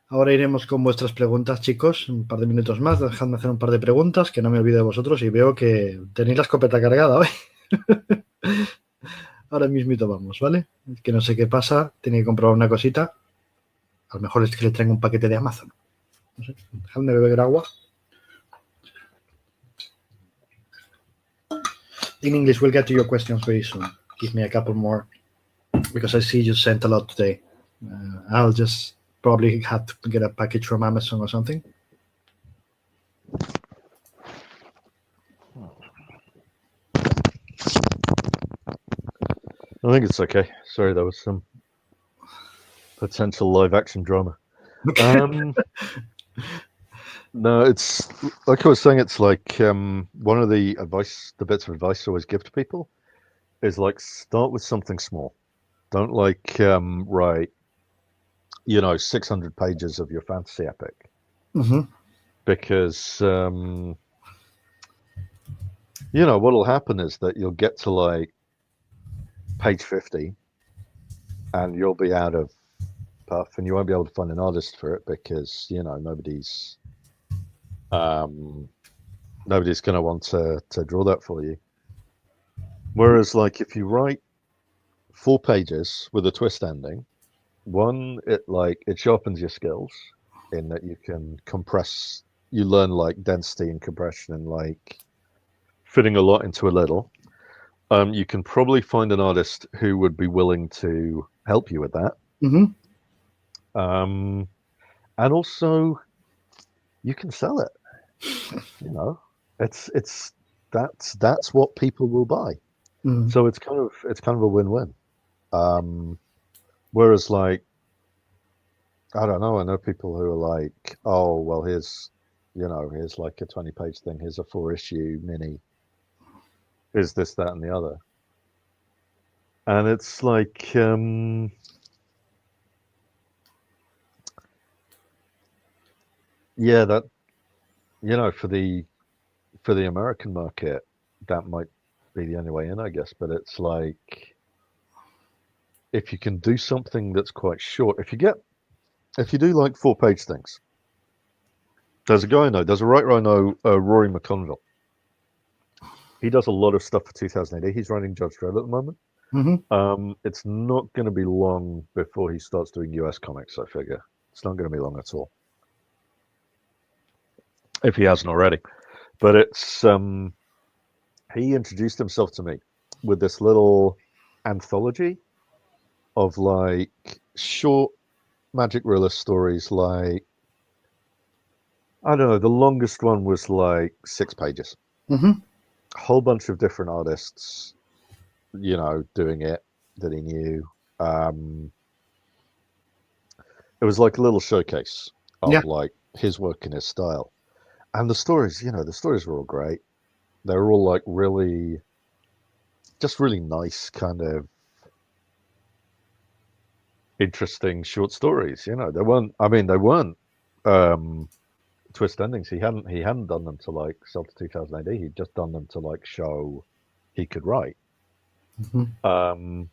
Speaker 2: Ahora iremos con vuestras preguntas, chicos. Un par de minutos más. Dejadme hacer un par de preguntas, que no me olvide de vosotros. Y veo que tenéis la escopeta cargada hoy. Ahora mismito vamos, ¿vale? Es que no sé qué pasa. Tiene que comprobar una cosita. A lo mejor es que le traigo un paquete de Amazon. No sé. Dejadme beber agua. In English, we'll get to your questions very soon. Give me a couple more, because I see you sent a lot today. I'll just probably have to get a package from Amazon or something.
Speaker 3: I think it's okay. Sorry, there was some potential live action drama. No, it's like I was saying, it's like one of the bits of advice I always give to people is like, start with something small. Don't like write 600 pages of your fantasy epic. Because what'll happen is that you'll get to like page 50 and you'll be out of puff, and you won't be able to find an artist for it because nobody's nobody's going to want to draw that for you. Whereas, like, if you write 4 pages with a twist ending, one, it sharpens your skills in that you can compress. You learn like density and compression and like fitting a lot into a little. You can probably find an artist who would be willing to help you with that.
Speaker 2: Mm-hmm.
Speaker 3: And also, you can sell it. You know, that's what people will buy.
Speaker 2: Mm.
Speaker 3: So it's kind of a win-win. Whereas like, I don't know, I know people who are like, oh well, here's like a 20-page thing, here's a 4-issue mini, here's this, that, and the other. And it's like, yeah, that, for the American market, that might be the only way in, I guess. But it's like, if you can do something that's quite short, if you do like 4-page things, there's a guy I know, there's a writer I know, Rory McConville. He does a lot of stuff for 2000 AD. He's writing Judge Dredd at the moment.
Speaker 2: Mm-hmm.
Speaker 3: It's not going to be long before he starts doing US comics, I figure. It's not going to be long at all, if he hasn't already. But it's he introduced himself to me with this little anthology of like short magic realist stories. Like, I don't know, the longest one was like 6 pages.
Speaker 2: Mm-hmm.
Speaker 3: A whole bunch of different artists, doing it that he knew. It was like a little showcase of like his work and his style. And the stories were all great. They were all like really nice, kind of interesting short stories. They weren't twist endings. He hadn't done them to like sell to 2000 AD. He'd just done them to like show he could write.
Speaker 2: Mm-hmm.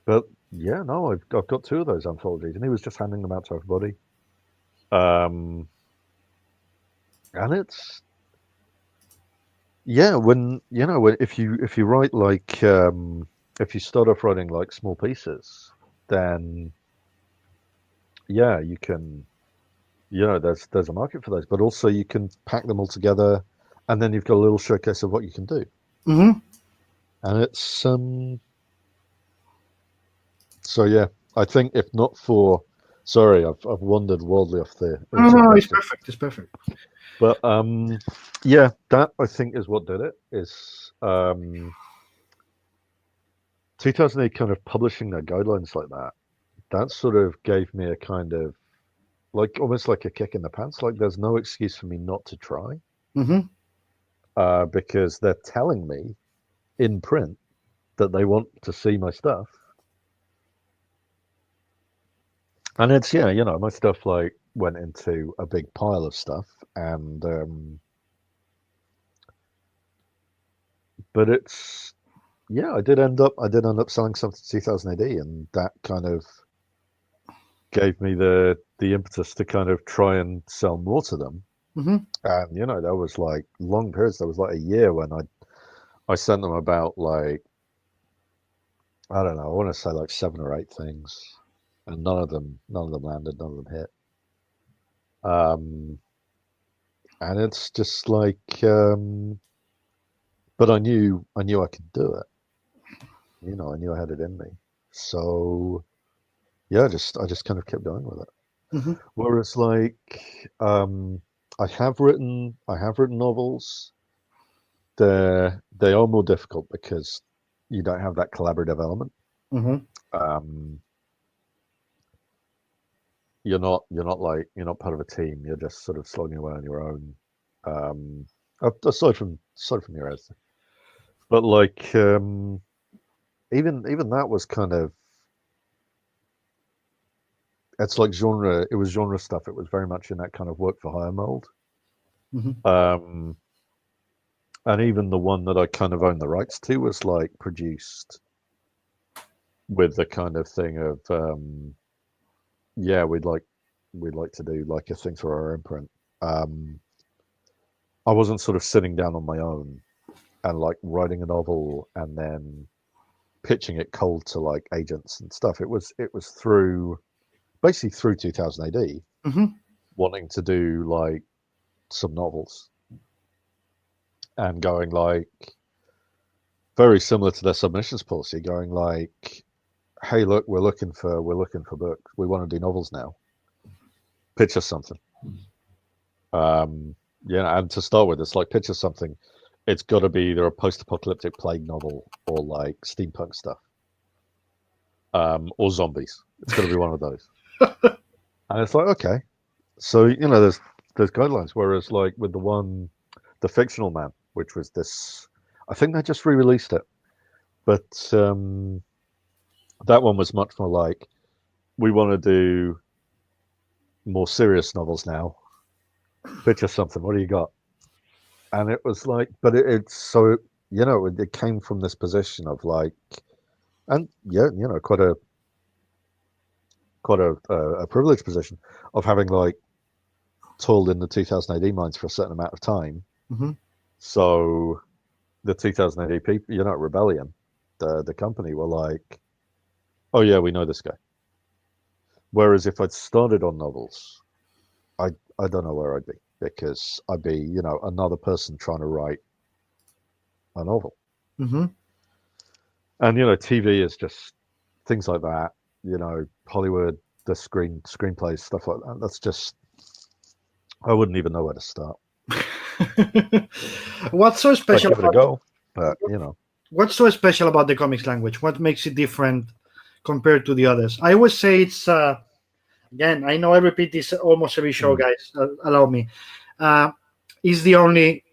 Speaker 3: But yeah, no, I've got 2 of those anthologies, and he was just handing them out to everybody. And it's, yeah, when if you write like if you start off writing like small pieces, then yeah, you can, there's a market for those, but also you can pack them all together, and then you've got a little showcase of what you can do.
Speaker 2: Mm-hmm.
Speaker 3: And it's so yeah, I think if not for, sorry, I've wandered wildly off the
Speaker 2: No, it's perfect. It's perfect.
Speaker 3: But yeah, that I think is what did it. Is 2008 kind of publishing their guidelines like that. That sort of gave me a kind of like almost like a kick in the pants. Like there's no excuse for me not to try.
Speaker 2: Mm-hmm.
Speaker 3: Because they're telling me in print that they want to see my stuff. And it's, my stuff like went into a big pile of stuff, and but it's, yeah, I did end up selling something to 2000 AD, and that kind of gave me the impetus to kind of try and sell more to them.
Speaker 2: Mm-hmm.
Speaker 3: And there was like long periods. There was like a year when I sent them about like, I don't know, I want to say like 7 or 8 things, and none of them landed, none of them hit. And it's just like, but I knew I could do it. I knew I had it in me. So yeah, I just kind of kept going with it.
Speaker 2: Mm-hmm.
Speaker 3: Whereas like, I have written novels. They are more difficult because you don't have that collaborative element.
Speaker 2: Mm-hmm.
Speaker 3: You're not part of a team. You're just sort of slogging away on your own. Aside from your editor, but like even that was kind of, it's like genre. It was genre stuff. It was very much in that kind of work for hire mold.
Speaker 2: Mm-hmm.
Speaker 3: And even the one that I kind of owned the rights to was like produced with the kind of thing of yeah, we'd like to do like a thing for our imprint. I wasn't sort of sitting down on my own and like writing a novel and then pitching it cold to like agents and stuff. It was through basically through 2000 AD, wanting to do like some novels and going like very similar to their submissions policy, going like, hey, look, we're looking for books. We want to do novels now. Pitch us something. And to start with, it's like pitch us something. It's got to be either a post-apocalyptic plague novel or like steampunk stuff, or zombies. It's got to be one of those. And it's like, okay, so there's guidelines. Whereas like with the Fictional Man, which was this, I think they just re-released it, but that one was much more like, we want to do more serious novels now. Pitch us something. What do you got? And it was like, but it's so it came from this position of like, and quite a privileged position of having like toiled in the 2000 AD mines for a certain amount of time. So the 2000 AD people, Rebellion, the company were like, oh yeah, we know this guy. Whereas if I'd started on novels, I don't know where I'd be, because I'd be, another person trying to write a novel. And, TV is just things like that, Hollywood, the screenplays, stuff like that. That's just, I wouldn't even know where to start.
Speaker 2: What's so special
Speaker 3: give it a go, but,
Speaker 2: What's so special about the comics language? What makes it different compared to the others? I always say it's, again, I know I repeat this almost every show, guys. Allow me. Is the only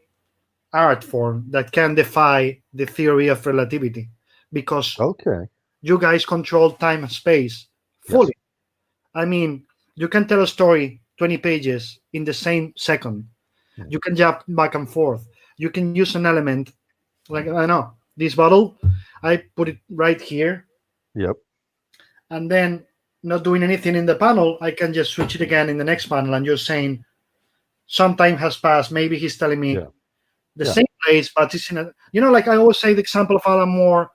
Speaker 2: art form that can defy the theory of relativity, because you guys control time and space fully. Yes. I mean, you can tell a story 20 pages in the same second. You can jump back and forth. You can use an element, like, I know, this bottle, I put it right here.
Speaker 3: Yep.
Speaker 2: And then, not doing anything in the panel, I can just switch it again in the next panel and just saying, some time has passed. Maybe he's telling me the same place, but it's in a, like I always say the example of Alan Moore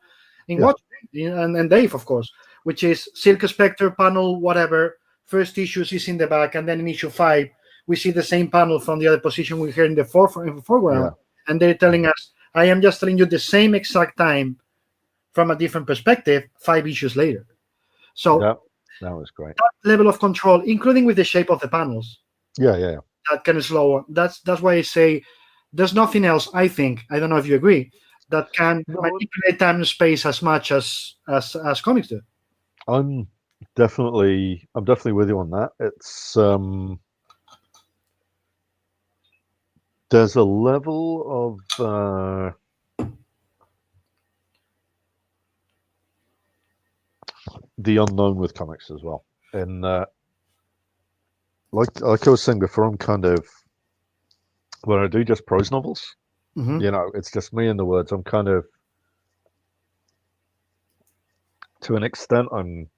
Speaker 2: in Watchmen, and Dave, of course, which is Silk Spectre panel, whatever, first issues is in the back, and then in issue 5, we see the same panel from the other position we hear in the foreground, and they're telling us, I am just telling you the same exact time from a different perspective 5 issues later. So
Speaker 3: that was great.
Speaker 2: That level of control, including with the shape of the panels. That kind of slower. That's why I say there's nothing else, I think, I don't know if you agree, that can manipulate time and space as much as comics do.
Speaker 3: I'm definitely with you on that. It's there's a level of the unknown with comics as well, and like I was saying before, I'm kind of, when I do just prose novels, it's just me and the words. I'm kind of, to an extent, I'm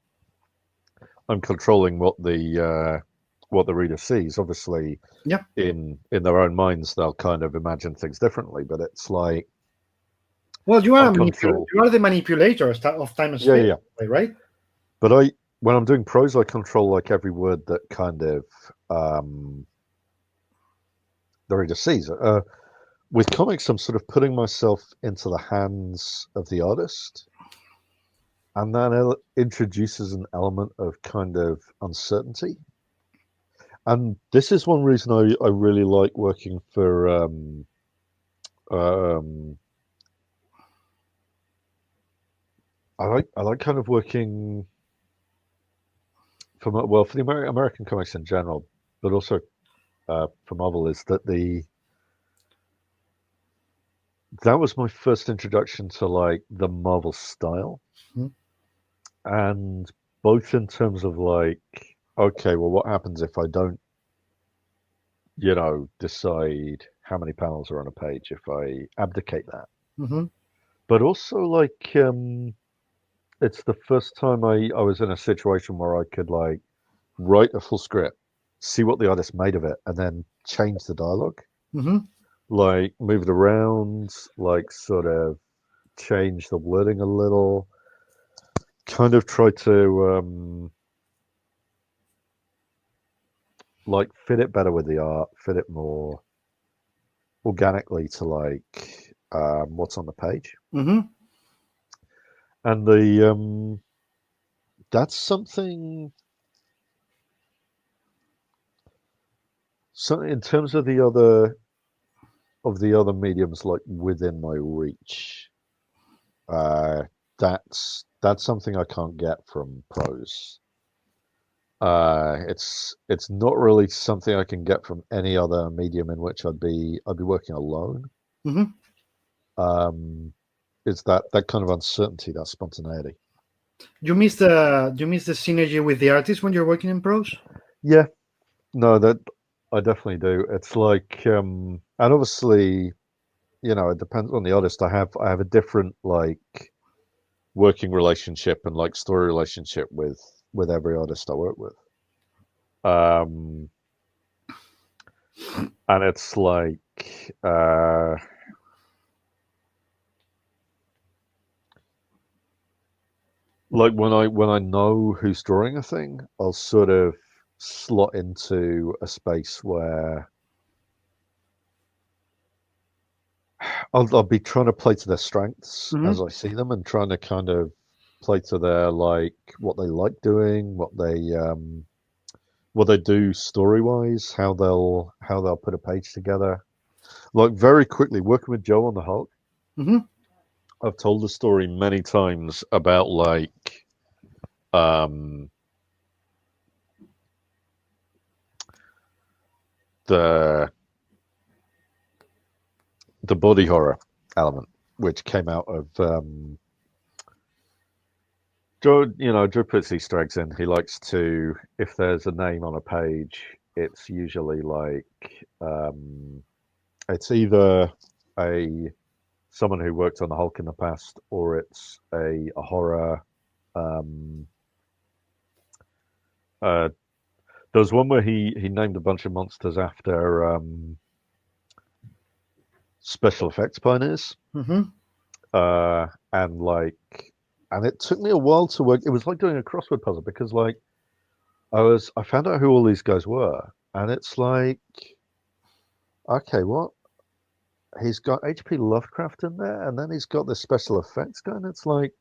Speaker 3: controlling what the reader sees. Obviously, in their own minds, they'll kind of imagine things differently. But it's like,
Speaker 2: well, you are the manipulator of time and space, right?
Speaker 3: But when I'm doing prose, I control like every word that kind of the reader sees. With comics, I'm sort of putting myself into the hands of the artist, and that introduces an element of kind of uncertainty. And this is one reason I really like working for I like kind of working for the American comics in general, but also for Marvel, is that that was my first introduction to like the Marvel style, and both in terms of like, okay, well, what happens if I don't, decide how many panels are on a page, if I abdicate that, but also like it's the first time I was in a situation where I could like write a full script, see what the artist made of it, and then change the dialogue. like move it around, like sort of change the wording a little, kind of try to like fit it better with the art, fit it more organically to like what's on the page.
Speaker 2: Mm-hmm.
Speaker 3: And the that's something. So in terms of the other mediums like within my reach, that's something I can't get from prose. It's not really something I can get from any other medium in which I'd be working alone.
Speaker 2: Mm-hmm.
Speaker 3: Is that kind of uncertainty, that spontaneity.
Speaker 2: You miss the synergy with the artist when you're working in prose?
Speaker 3: Yeah, no, that I definitely do. It's like, and obviously, you know, it depends on the artist. I have a different like working relationship and like story relationship with every artist I work with. And it's like when I know who's drawing a thing, I'll sort of slot into a space where I'll be trying to play to their strengths
Speaker 2: Mm-hmm.
Speaker 3: as I see them, and trying to kind of play to their like what they like doing, what they do story wise, how they'll put a page together. Like very quickly, working with Joe on the Hulk,
Speaker 2: Mm-hmm.
Speaker 3: I've told the story many times about like the body horror element, which came out of Joe. You know, Joe puts Easter eggs in. He likes to, if there's a name on a page, it's usually like it's either someone who worked on the Hulk in the past, or it's a horror. There was one where he named a bunch of monsters after special effects pioneers.
Speaker 2: Mm-hmm.
Speaker 3: And like, and it took me a while to work. It was like doing a crossword puzzle, because like I found out who all these guys were, and it's like, okay, what? He's got H.P. Lovecraft in there, and then he's got this special effects guy, and it's like,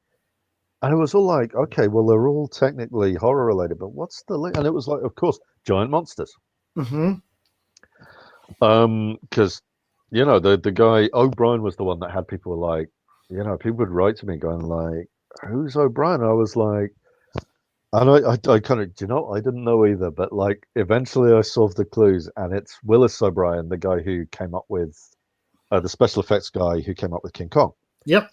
Speaker 3: and it was all like, okay, well, they're all technically horror related, but what's the link? And it was like, of course, giant monsters.
Speaker 2: Mm-hmm.
Speaker 3: Because you know, the guy O'Brien was the one that had people like, you know, people would write to me going like, "Who's O'Brien?" I was like, and I kind of, you know, I didn't know either, but like eventually I solved the clues, and it's Willis O'Brien, the guy who came up with the special effects guy who came up with King Kong.
Speaker 2: Yep.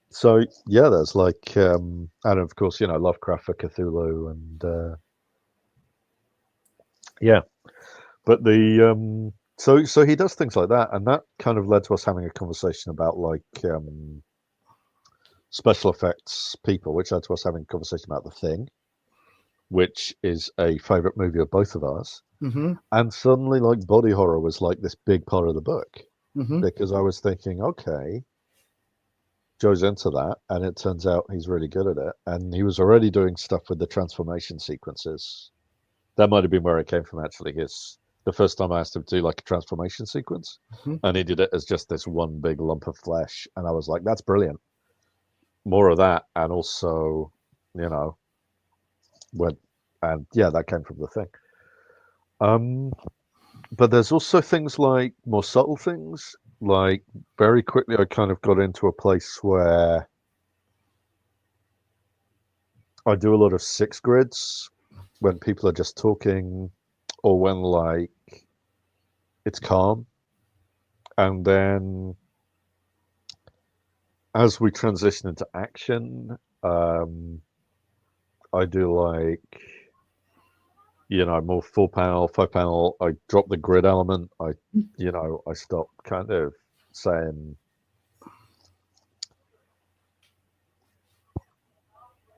Speaker 3: So yeah, there's like, and of course, you know, Lovecraft for Cthulhu, and yeah, but the so he does things like that, and that kind of led to us having a conversation about like special effects people, which led to us having a conversation about The Thing, which is a favorite movie of both of ours.
Speaker 2: Mm-hmm.
Speaker 3: And suddenly, like, body horror was like this big part of the book,
Speaker 2: Mm-hmm.
Speaker 3: because I was thinking, okay, Joe's into that, and it turns out he's really good at it. And he was already doing stuff with the transformation sequences. That might have been where it came from, actually. The first time I asked him to do like a transformation sequence, and he did it as just this one big lump of flesh, and I was like, that's brilliant. More of that, and also, you know, and yeah, that came from The Thing. But there's also things like more subtle things. Like very quickly, I kind of got into a place where I do a lot of 6 grids when people are just talking, or when like it's calm, and then as we transition into action, I do like, you know, more 4-panel, 5-panel. I drop the grid element. I stop kind of saying,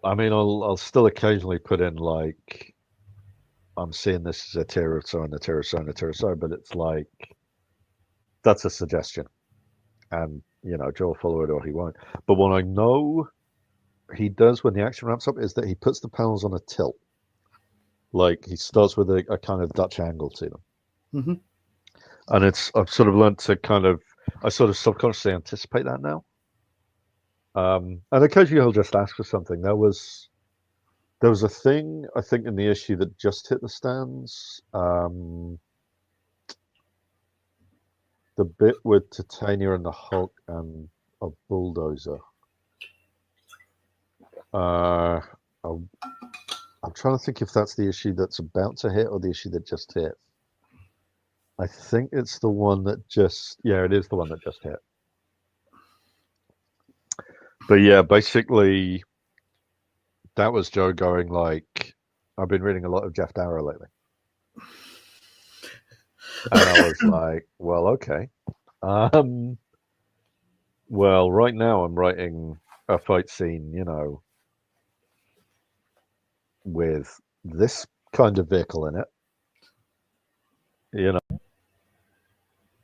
Speaker 3: I mean, I'll still occasionally put in like, I'm seeing this as a tier of so and a tier of so and a tier of so, but it's like, that's a suggestion, and Joe will follow it or he won't. But what I know he does when the action ramps up is that he puts the panels on a tilt. Like he starts with a kind of Dutch angle to them.
Speaker 2: Mm-hmm.
Speaker 3: And I've sort of learned to I sort of subconsciously anticipate that now. And occasionally he'll just ask for something. There was a thing, I think, in the issue that just hit the stands. The bit with Titania and the Hulk and a bulldozer. I'm trying to think if that's the issue that's about to hit or the issue that just hit. I think it's the one that it is the one that just hit. But yeah, basically, that was Joe going like, I've been reading a lot of Jeff Darrow lately. And I was like, well, okay. Well, right now I'm writing a fight scene, with this kind of vehicle in it.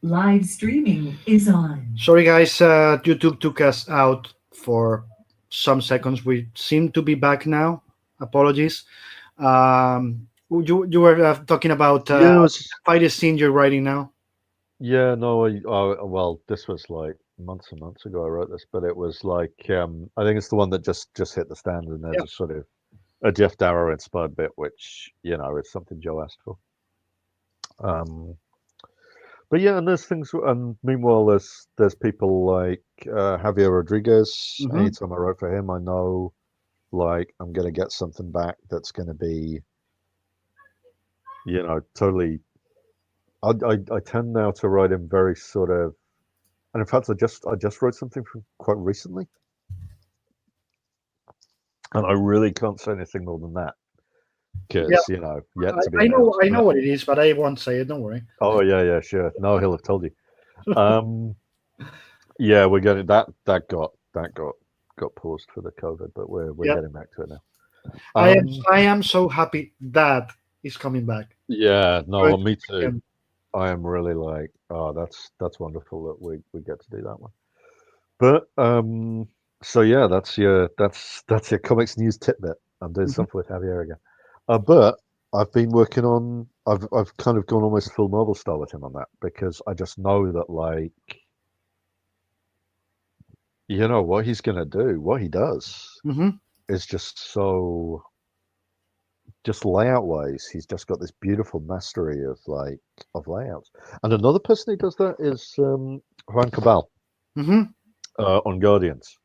Speaker 1: Live streaming is on.
Speaker 2: Sorry, guys. YouTube took us out for some seconds. We seem to be back now. Apologies. You were talking about fight scene you're writing now.
Speaker 3: Yeah, no, well, this was like months and months ago I wrote this, but it was like I think it's the one that just hit the stand, and there's a sort of a Jeff Darrow inspired bit, which is something Joe asked for. But yeah, and there's things, and meanwhile there's people like Javier Rodriguez.
Speaker 2: Mm-hmm.
Speaker 3: Anytime I wrote for him, I know like I'm gonna get something back that's gonna be totally. I tend now to write him very sort of, and in fact I just wrote something from quite recently, and I really can't say anything more than that because yet to be.
Speaker 2: I know what it is, but I won't say it. Don't worry.
Speaker 3: Oh yeah, sure. No, he'll have told you. Yeah, we're getting that got paused for the COVID, but we're getting back to it now.
Speaker 2: I am so happy that is coming back.
Speaker 3: Yeah, no, me too. I am really like, oh, that's wonderful that we get to do that one. But so yeah, that's your comics news tidbit. I'm doing stuff with Javier again. But I've been working on. I've kind of gone almost full Marvel style with him on that because I just know that like, what he's gonna do, what he does, is just so. Just layout wise, he's just got this beautiful mastery of layouts. And another person who does that is Juan Cabal on Guardians.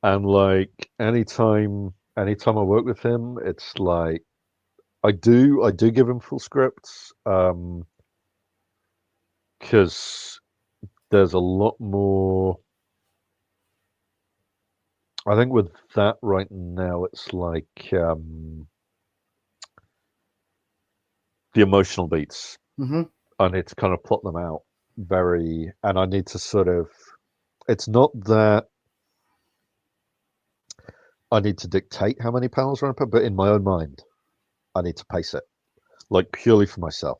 Speaker 3: And like anytime I work with him, it's like I do give him full scripts because there's a lot more. I think with that right now, it's like the emotional beats. I need to kind of plot them out and I need to sort of. It's not that I need to dictate how many panels are up, but in my own mind, I need to pace it, like purely for myself.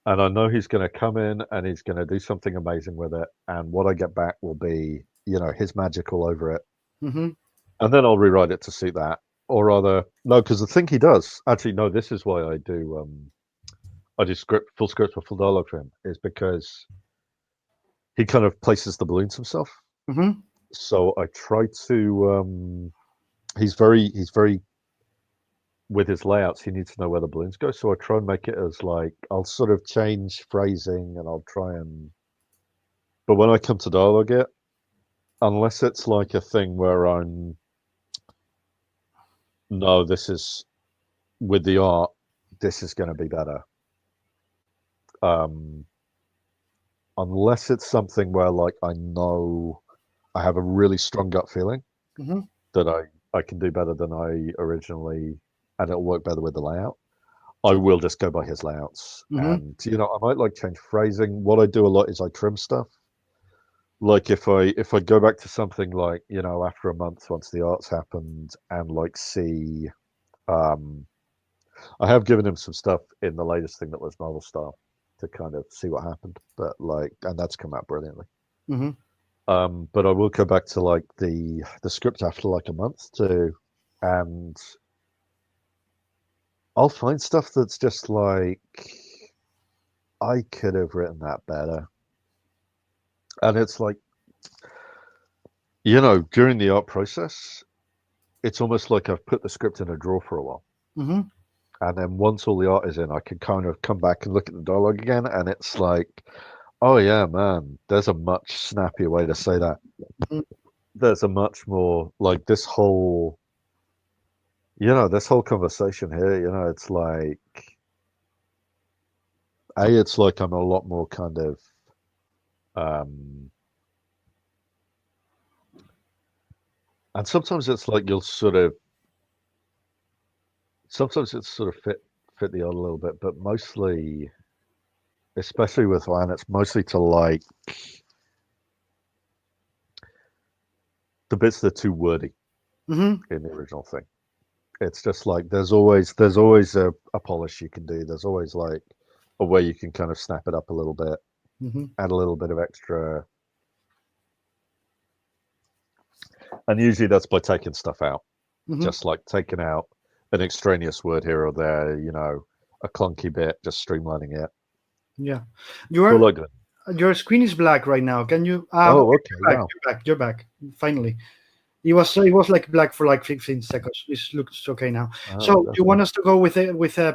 Speaker 3: And I know he's going to come in and he's going to do something amazing with it, and what I get back will be, his magic all over it. And then I'll rewrite it to suit that. Or rather, no, because the thing he does, actually, no, this is why I do full scripts with full dialogue for him, is because he kind of places the balloons himself. So I try to, he's very, with his layouts, he needs to know where the balloons go. So I try and make it as like, I'll sort of change phrasing and I'll try and, but when I come to dialogue it, unless it's like a thing where no, this is with the art, this is going to be better. Unless it's something where like I know I have a really strong gut feeling that I can do better than I originally, and it'll work better with the layout, I will just go by his layouts. And I might like change phrasing. What I do a lot is I trim stuff. Like if I go back to something like, after a month once the art's happened and like see, I have given him some stuff in the latest thing that was Marvel style. to kind of see what happened. But like, and that's come out brilliantly.
Speaker 2: Hmm.
Speaker 3: But I will go back to like the script after like a month too, and I'll find stuff that's just like I could have written that better, and it's like, during the art process, it's almost like I've put the script in a drawer for a while.
Speaker 2: Hmm.
Speaker 3: And then once all the art is in, I can kind of come back and look at the dialogue again, and it's like, oh yeah, man, there's a much snappier way to say that.
Speaker 2: Mhm.
Speaker 3: There's a much more like this whole conversation here, it's like it's like I'm a lot more kind of and sometimes it's like sometimes it's sort of fit the art a little bit, but mostly, especially with Lan, it's mostly to like the bits that are too wordy
Speaker 2: Hmm.
Speaker 3: in the original thing. It's just like there's always a polish you can do. There's always like a way you can kind of snap it up a little bit,
Speaker 2: Hmm.
Speaker 3: add a little bit of extra, and usually that's by taking stuff out,
Speaker 2: Hmm.
Speaker 3: just like taking out an extraneous word here or there, a clunky bit, just streamlining it.
Speaker 2: Yeah.
Speaker 3: But like,
Speaker 2: Your screen is black right now. Can you?
Speaker 3: oh,
Speaker 2: Okay,
Speaker 3: okay, wow.
Speaker 2: You're back. Finally, it was like black for like 15 seconds. It looks okay now.
Speaker 3: Oh,
Speaker 2: So, do you want us to go with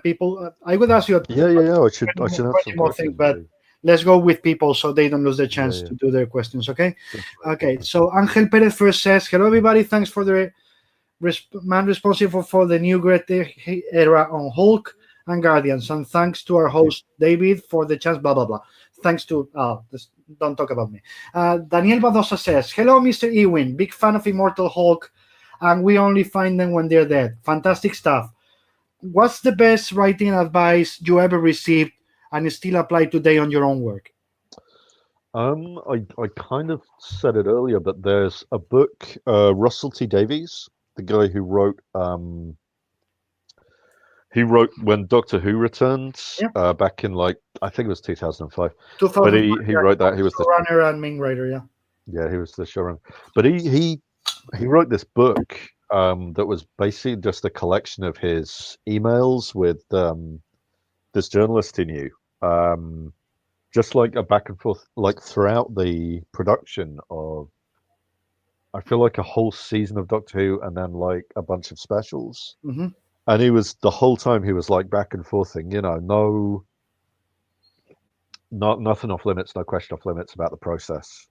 Speaker 2: people? I would ask you
Speaker 3: Yeah. I should have
Speaker 2: 20
Speaker 3: some
Speaker 2: more things,
Speaker 3: questions.
Speaker 2: but let's go with people so they don't lose the chance
Speaker 3: Yeah.
Speaker 2: to do their questions. Okay.
Speaker 3: Definitely,
Speaker 2: Okay.
Speaker 3: definitely.
Speaker 2: So Angel Perez first says, "Hello, everybody. Thanks for the man responsible for the new great era on Hulk and Guardians, and thanks to our host David for the chance. Blah blah blah. Thanks to don't talk about me." Daniel Badosa says, "Hello, Mr. Ewing. Big fan of Immortal Hulk, and we only find them when they're dead. Fantastic stuff. What's the best writing advice you ever received, and still apply today on your own work?"
Speaker 3: I kind of said it earlier, but there's a book, Russell T Davies, the guy who wrote when Doctor Who returned,
Speaker 2: Yeah.
Speaker 3: back in like I think it was 2005.
Speaker 2: 2005,
Speaker 3: But he wrote that. He was the
Speaker 2: runner and main writer. Yeah.
Speaker 3: he was the showrunner. But he wrote this book that was basically just a collection of his emails with this journalist he knew. Just like a back and forth, like throughout the production of, I feel like a whole season of Doctor Who, and then like a bunch of specials.
Speaker 2: Mm-hmm.
Speaker 3: And he was the whole time he was like back and forth thing, nothing off limits, no question off limits about the process.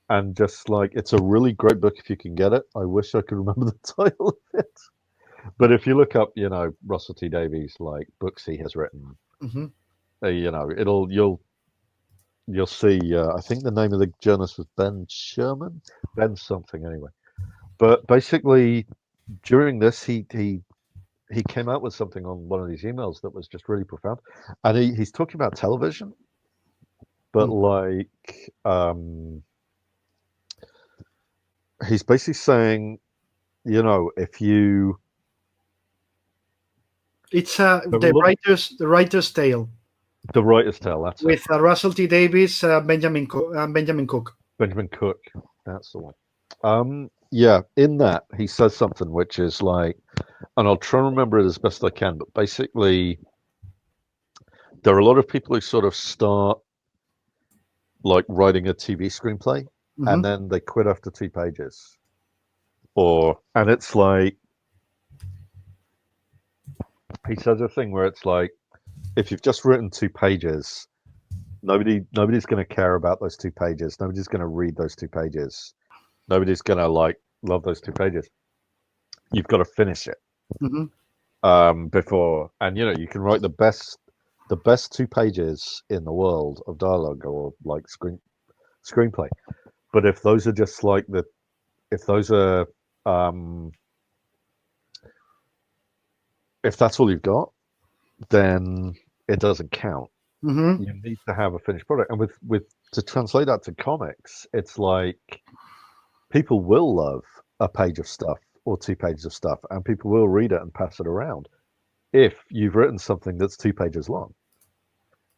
Speaker 3: And just like it's a really great book if you can get it. I wish I could remember the title of it. But if you look up, Russell T Davies, like books he has written,
Speaker 2: Mm-hmm.
Speaker 3: You'll see. I think the name of the journalist was Ben Sherman, Ben something anyway. But basically, during this, he came out with something on one of these emails that was just really profound, and he's talking about television, but like he's basically saying, if you
Speaker 2: It's the writer's tale.
Speaker 3: The writer's tale, that's
Speaker 2: with Russell T Davies, Benjamin Cook.
Speaker 3: Benjamin Cook, that's the one. Yeah, in that he says something which is like, and I'll try and remember it as best I can, but basically, there are a lot of people who sort of start like writing a TV screenplay, and then they quit after 2 pages, and it's like he says a thing where it's like, if you've just written 2 pages, nobody's going to care about those 2 pages. Nobody's going to read those 2 pages. Nobody's going to like love those 2 pages. You've got to finish it before, and you can write the best 2 pages in the world of dialogue or like screenplay. But if those are just like if that's all you've got, then it doesn't count.
Speaker 2: Mm-hmm.
Speaker 3: You need to have a finished product, and with to translate that to comics, it's like people will love a page of stuff or 2 pages of stuff, and people will read it and pass it around if you've written something that's 2 pages long.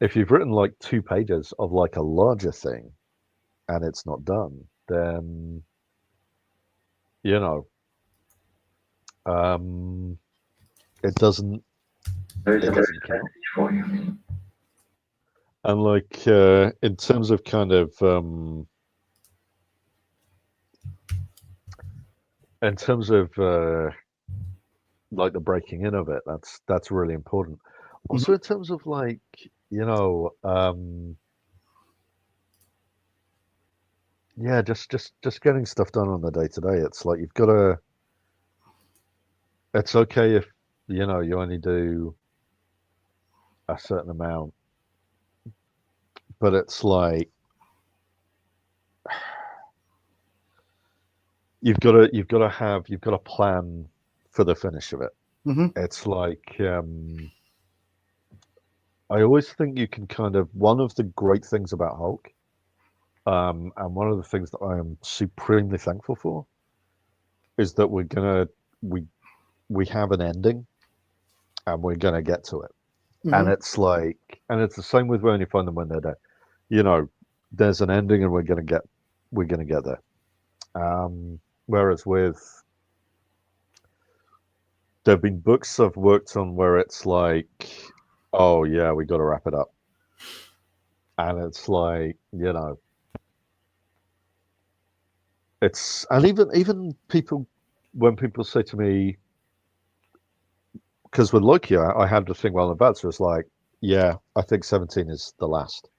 Speaker 3: if you've written like 2 pages of like a larger thing and it's not done, then you know, it doesn't count.
Speaker 1: For you.
Speaker 3: And like in terms of kind of in terms of like the breaking in of it, that's really important. Also in terms of like, you know, yeah, just getting stuff done on the day to day. It's like you've got to. It's okay if you know you only do a certain amount, but it's like you've got to plan for the finish of it. It's like I always think you can kind of one of the great things about Hulk, and one of the things that I am supremely thankful for, is that we have an ending, and we're gonna get to it. And it's like, and it's the same with When You Find Them When They're Dead. You know, there's an ending, and we're gonna get there. Whereas with there have been books I've worked on where it's like, oh yeah, we got to wrap it up, and it's like, you know, it's and even people when people say to me, because with Loki, I had the thing well in advance. So it's like, yeah, I think 17 is the last,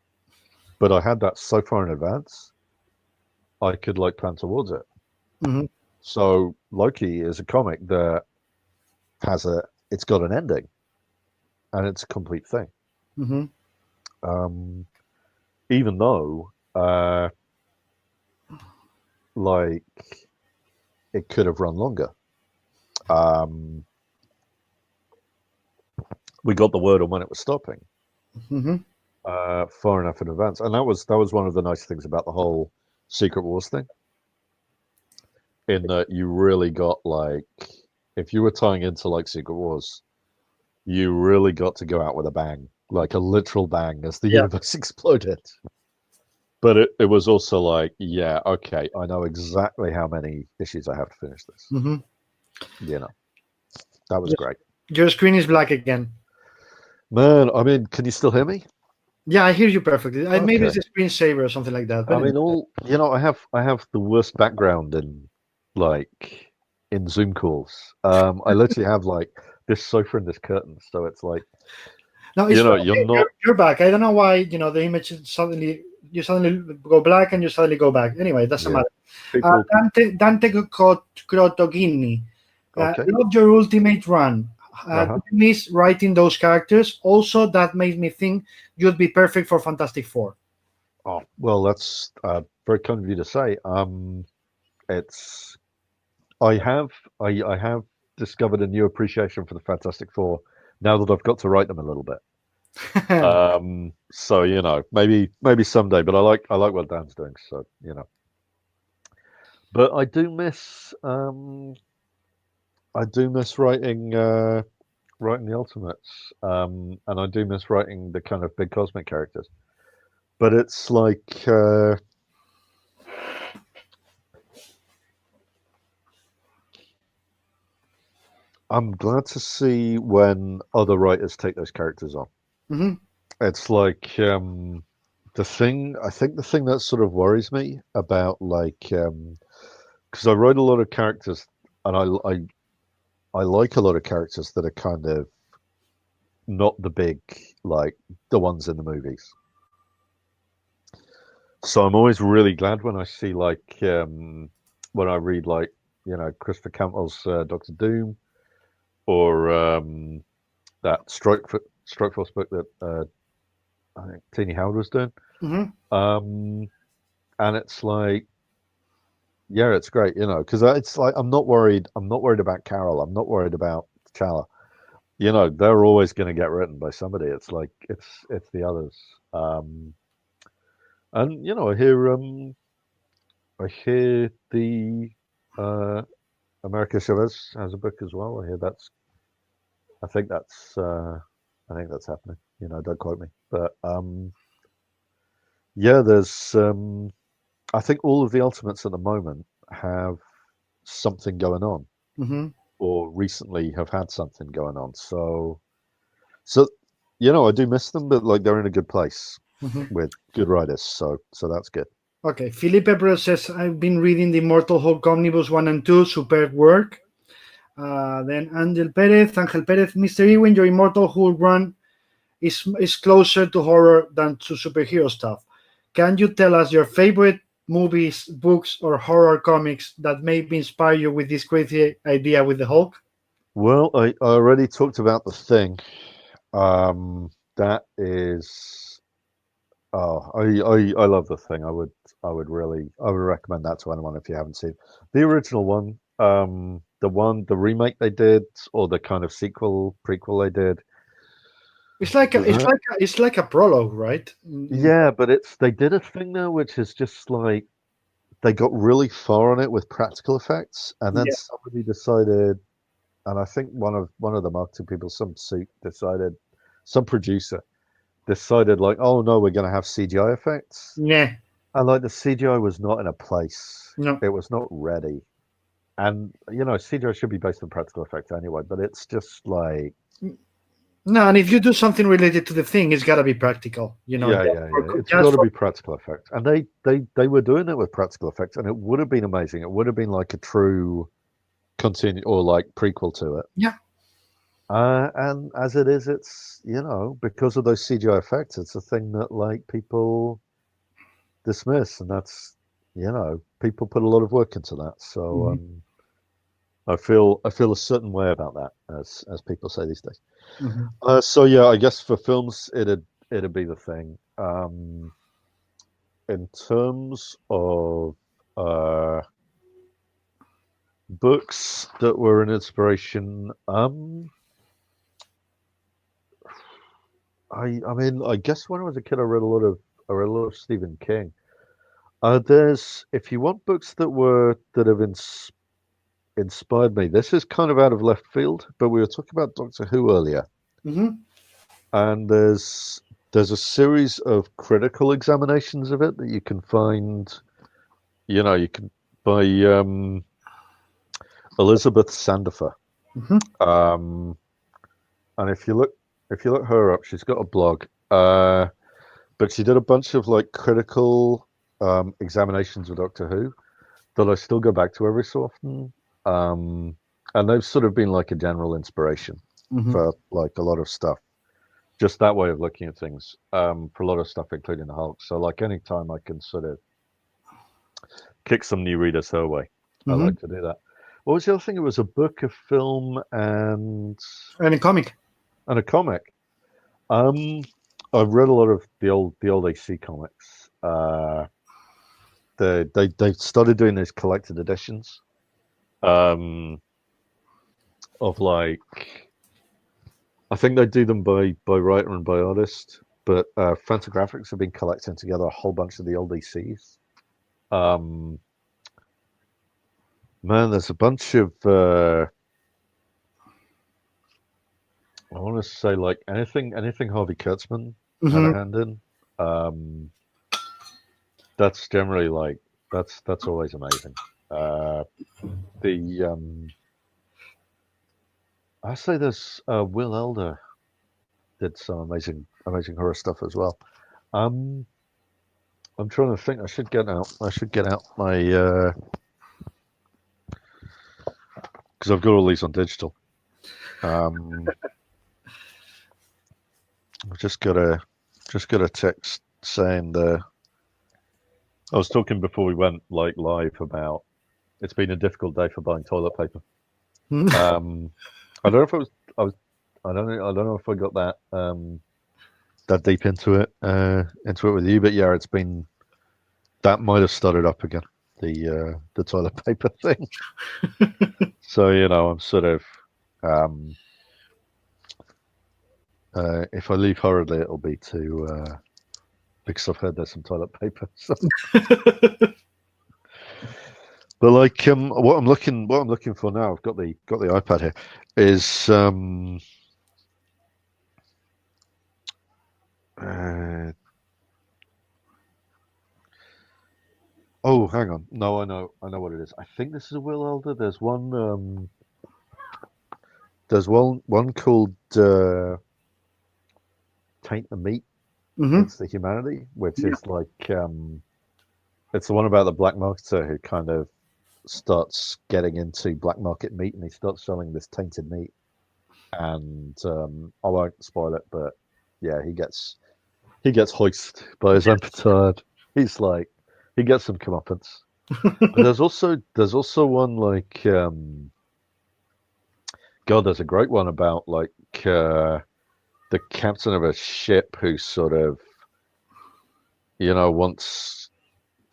Speaker 3: but I had that so far in advance, I could like plan towards it. So Loki is a comic that it's got an ending, and it's a complete thing. Even though, like, it could have run longer. We got the word on when it was stopping, far enough in advance, and that was one of the nice things about the whole Secret Wars thing. In that you really got like, if you were tying into like Secret Wars, you really got to go out with a bang, like a literal bang, as the universe exploded. But it was also like, yeah, okay, I know exactly how many issues I have to finish this. You know, that was great.
Speaker 2: Your screen is black again.
Speaker 3: Man, I mean, can you still hear me?
Speaker 2: Yeah, I hear you perfectly. Maybe it's
Speaker 3: Okay.
Speaker 2: a screensaver or something like that.
Speaker 3: I mean, you know, I have the worst background in Zoom calls. I literally have like this sofa and this curtain, so it's like,
Speaker 2: no, it's
Speaker 3: you know,
Speaker 2: okay.
Speaker 3: you're
Speaker 2: You're back. I don't know why. You know, the image suddenly go black and you suddenly go back. Anyway, doesn't matter.
Speaker 3: people.
Speaker 2: Dante Crotogini.
Speaker 3: Okay.
Speaker 2: Love your ultimate run.
Speaker 3: Uh-huh.
Speaker 2: Did you miss writing those characters? Also, that made me think you'd be perfect for Fantastic Four.
Speaker 3: Oh, well, that's very kind of you to say. It's I have discovered a new appreciation for the Fantastic Four now that I've got to write them a little bit. So you know, maybe someday. But I like what Dan's doing. So you know, but I do miss writing writing the Ultimates, and I do miss writing the kind of big cosmic characters. But it's like I'm glad to see when other writers take those characters on. It's like the thing that sort of worries me about like because I write a lot of characters, and I like a lot of characters that are kind of not the big, like the ones in the movies. So I'm always really glad when I see like when I read like, you know, Christopher Campbell's Doctor Doom, or that Strikeforce book that I think Teeny Howard was doing. And it's like, yeah, it's great, you know, because it's like I'm not worried about Carol. I'm not worried about T'Challa. You know, they're always going to get written by somebody. It's like it's the others. And you know, I hear the America Chavez has a book as well. I think that's happening. don't quote me. But yeah, there's I think all of the Ultimates at the moment have something going on,
Speaker 2: Mm-hmm.
Speaker 3: or recently have had something going on. So I do miss them, but like they're in a good place
Speaker 2: Mm-hmm.
Speaker 3: with good writers. So that's good.
Speaker 2: Okay, Felipe Ebro says, I've been reading the Immortal Hulk Omnibus 1 and 2, superb work. Then Angel Perez, Mr. Ewing, your Immortal Hulk run is closer to horror than to superhero stuff. Can you tell us your favorite movies, books, or horror comics that maybe inspire you with this crazy idea with the Hulk?
Speaker 3: Well, I already talked about The Thing. That is, I love The Thing. I would recommend that to anyone if you haven't seen the original one. The remake they did, or the kind of prequel they did.
Speaker 2: It's like a prologue, right?
Speaker 3: Yeah, but they did a thing there which is just like they got really far on it with practical effects, and then
Speaker 2: Yeah.
Speaker 3: somebody decided, and I think one of the marketing people, some producer decided like, oh no, we're going to have CGI effects,
Speaker 2: Yeah.
Speaker 3: and like the CGI was not in a place,
Speaker 2: No.
Speaker 3: it was not ready, and CGI should be based on practical effects anyway, but it's just like.
Speaker 2: No, and if you do something related to the thing, it's got to be practical.
Speaker 3: Yeah. It's got to be practical effects, and they were doing it with practical effects, and it would have been amazing. It would have been like a true continue or like prequel to it.
Speaker 2: Yeah.
Speaker 3: And as it is, it's because of those CGI effects, it's a thing that like people dismiss, and that's people put a lot of work into that. So I feel a certain way about that, as people say these days.
Speaker 2: Mm-hmm.
Speaker 3: So yeah, I guess for films, it'd be The Thing. In terms of books that were an inspiration, I mean, I guess when I was a kid, I read a lot of Stephen King. If you want books that have inspired me, this is kind of out of left field, but we were talking about Doctor Who earlier.
Speaker 2: Mm-hmm.
Speaker 3: And there's a series of critical examinations of it that you can find. You can by Elizabeth Sandifer.
Speaker 2: Mm-hmm.
Speaker 3: And if you look her up, she's got a blog. But she did a bunch of like critical examinations of Doctor Who that I still go back to every so often. And they've sort of been like a general inspiration for like a lot of stuff. Just that way of looking at things for a lot of stuff, including the Hulk. So like anytime I can sort of kick some new readers her way, I like to do that. What was the other thing? It was a book, a film, and
Speaker 2: a comic.
Speaker 3: And a comic. I've read a lot of the old AC comics. They started doing these collected editions of like, I think they do them by writer and by artist, but Fantagraphics have been collecting together a whole bunch of the old ECs. Man, there's a bunch of I want to say like anything Harvey Kurtzman had a hand in. That's generally like that's always amazing. I say there's Will Elder did some amazing horror stuff as well. I'm trying to think. I should get out my because I've got all these on digital. I've just got a text saying I was talking before we went like live about it's been a difficult day for buying toilet paper. I don't know if I don't know if I got that deep into it with you, but yeah, it's been that might have started up again the toilet paper thing. So I'm sort of if I leave hurriedly, it'll be to because I've heard there's some toilet paper. So. But like what I'm looking for now, I've got the iPad here, is Uh, oh, hang on. No, I know what it is. I think this is a Will Elder. There's one called Taint the Meat
Speaker 2: Mm-hmm.
Speaker 3: Against the Humanity, which is like it's the one about the black marketer who kind of starts getting into black market meat, and he starts selling this tainted meat. And I won't spoil it, but yeah, he gets hoisted by his own petard. He's like, he gets some comeuppance. But there's also one like God, there's a great one about like the captain of a ship who sort of, wants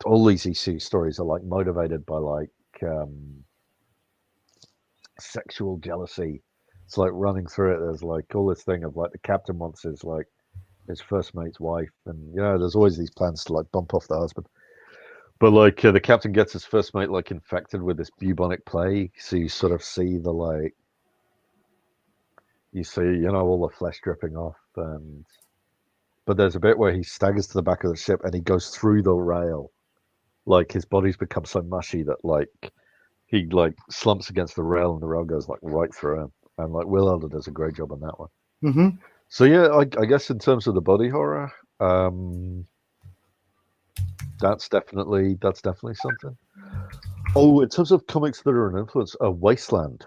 Speaker 3: all these EC stories are like motivated by like sexual jealousy. It's like running through it. There's like all this thing of like the captain wants his first mate's wife, and there's always these plans to like bump off the husband. But like the captain gets his first mate like infected with this bubonic plague, so you sort of see all the flesh dripping off, but there's a bit where he staggers to the back of the ship and he goes through the rail, like his body's become so mushy that like he like slumps against the rail and the rail goes like right through him, and like Will Elder does a great job on that one.
Speaker 2: Mm-hmm.
Speaker 3: So yeah, I guess in terms of the body horror, that's definitely something. Oh, in terms of comics that are an influence, Wasteland,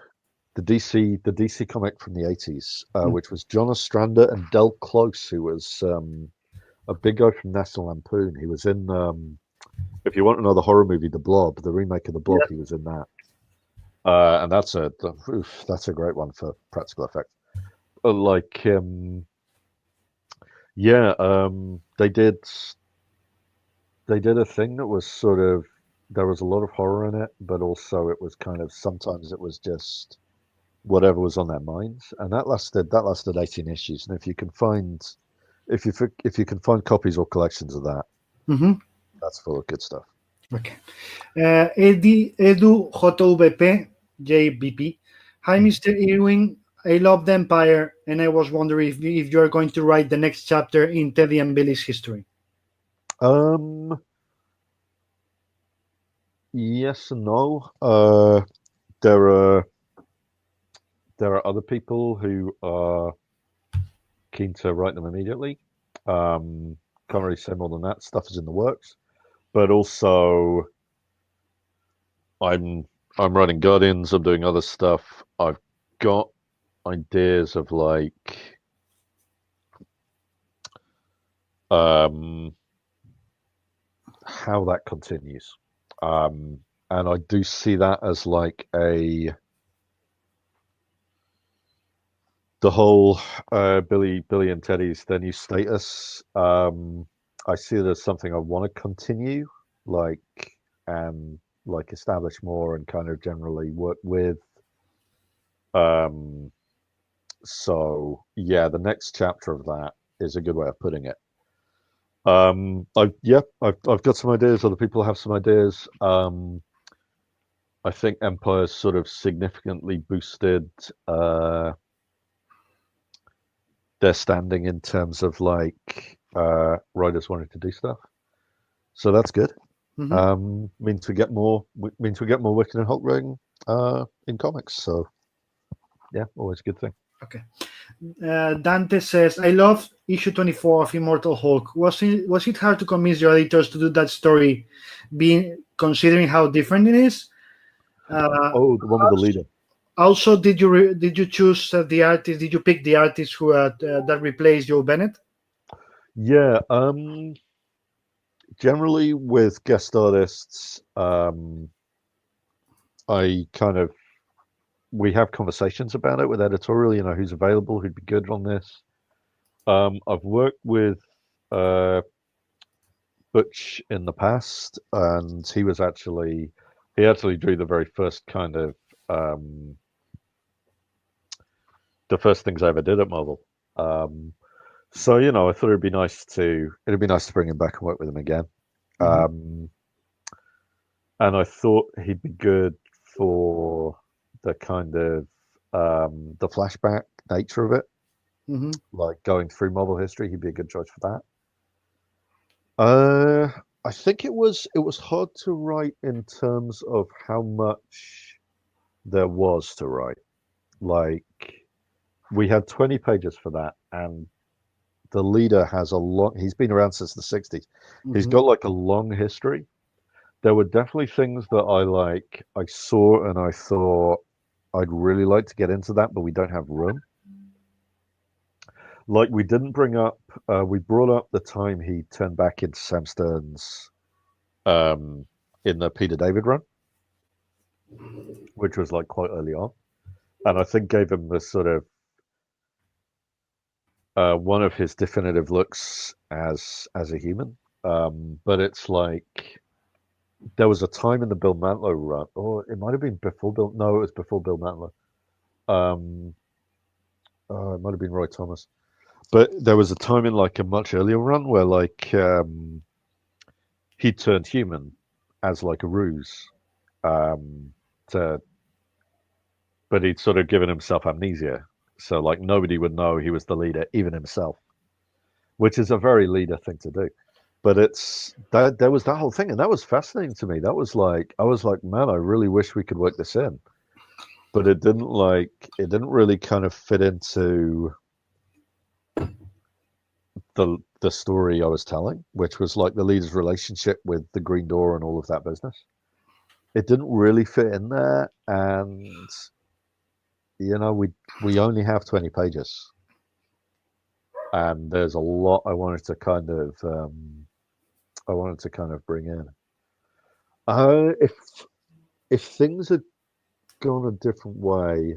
Speaker 3: the DC comic from the 80s, which was John Ostrander and Del Close, who was a big guy from National Lampoon. He was in, if you want another horror movie, The Blob, the remake of The Blob, he was in that. And that's a great one for practical effects. They did a thing that was sort of, there was a lot of horror in it, but also it was kind of, sometimes it was just whatever was on their minds, and that lasted 18 issues. And if you can find copies or collections of that,
Speaker 2: Mm-hmm.
Speaker 3: that's full of good stuff.
Speaker 2: Okay. Edu JVP JBP. Hi, Mr. Ewing. I love the Empire, and I was wondering if you are going to write the next chapter in Teddy and Billy's history.
Speaker 3: Yes and no. There are other people who are keen to write them immediately. Can't really say more than that. Stuff is in the works, but also I'm writing Guardians. I'm doing other stuff. I've got ideas of like how that continues, and I do see that as like the whole Billy and Teddy's their new status. I see it as something I want to continue, like, and like establish more and kind of generally work with. So yeah, the next chapter of that is a good way of putting it. I've got some ideas. Other people have some ideas. I think Empire's sort of significantly boosted their standing in terms of like writers wanting to do stuff. So that's good.
Speaker 2: Mm-hmm.
Speaker 3: Means we get more Wiccan and Hulk writing in comics. So yeah, always a good thing.
Speaker 2: Okay. Dante says, I love issue 24 of Immortal Hulk. Was it hard to convince your editors to do that story, considering how different it is?
Speaker 3: The one with the leader.
Speaker 2: Also, did you choose the artist? Did you pick the artist who that replaced Joe Bennett?
Speaker 3: Yeah. Generally, with guest artists, we have conversations about it with editorial. Who's available, who'd be good on this. I've worked with Butch in the past, and he actually drew the very first kind of the first things I ever did at Marvel. So I thought it'd be nice to bring him back and work with him again.
Speaker 2: Mm-hmm.
Speaker 3: And I thought he'd be good for the kind of the flashback nature of it.
Speaker 2: Mm-hmm.
Speaker 3: Like going through Marvel history, he'd be a good choice for that. I think it was hard to write in terms of how much there was to write. Like we had 20 pages for that, and the leader has a long. He's been around since the 60s. He's
Speaker 2: Mm-hmm.
Speaker 3: got like a long history. There were definitely things that I saw and I thought I'd really like to get into that, but we don't have room. Like we didn't bring up, we brought up the time he turned back into Sam Stern's in the Peter David run, which was like quite early on, and I think gave him the sort of one of his definitive looks as a human. But it's like there was a time in the Bill Mantlo run, or it might have been before Bill. No, it was before Bill Mantlo. It might have been Roy Thomas. But there was a time in like a much earlier run where like he turned human as like a ruse, to, but he'd sort of given himself amnesia, so like nobody would know he was the leader, even himself, which is a very leader thing to do. But it's that there was that whole thing, and that was fascinating to me. That was like I was like, man, I really wish we could work this in, but it didn't really kind of fit into the story I was telling, which was like the leader's relationship with the Green Door and all of that business. It didn't really fit in there, and we only have 20 pages, and there's a lot I wanted to kind of bring in. If things had gone a different way,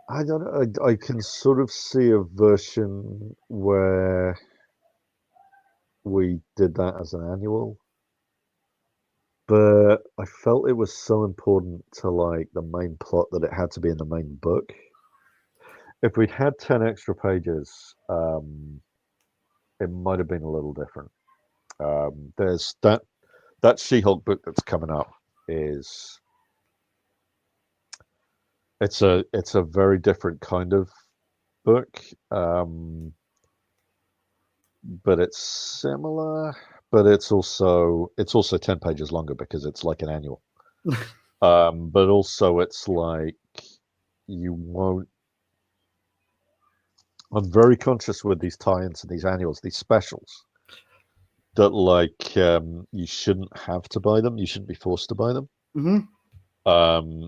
Speaker 3: I don't know. I can sort of see a version where we did that as an annual, but I felt it was so important to like the main plot that it had to be in the main book. If we'd had 10 extra pages, it might have been a little different. There's that She-Hulk book that's coming up is it's a very different kind of book, but it's similar, but it's also 10 pages longer because it's like an annual. But also it's like you won't. I'm very conscious with these tie-ins and these annuals, these specials, that like you shouldn't have to buy them. You shouldn't be forced to buy them.
Speaker 2: Mm-hmm.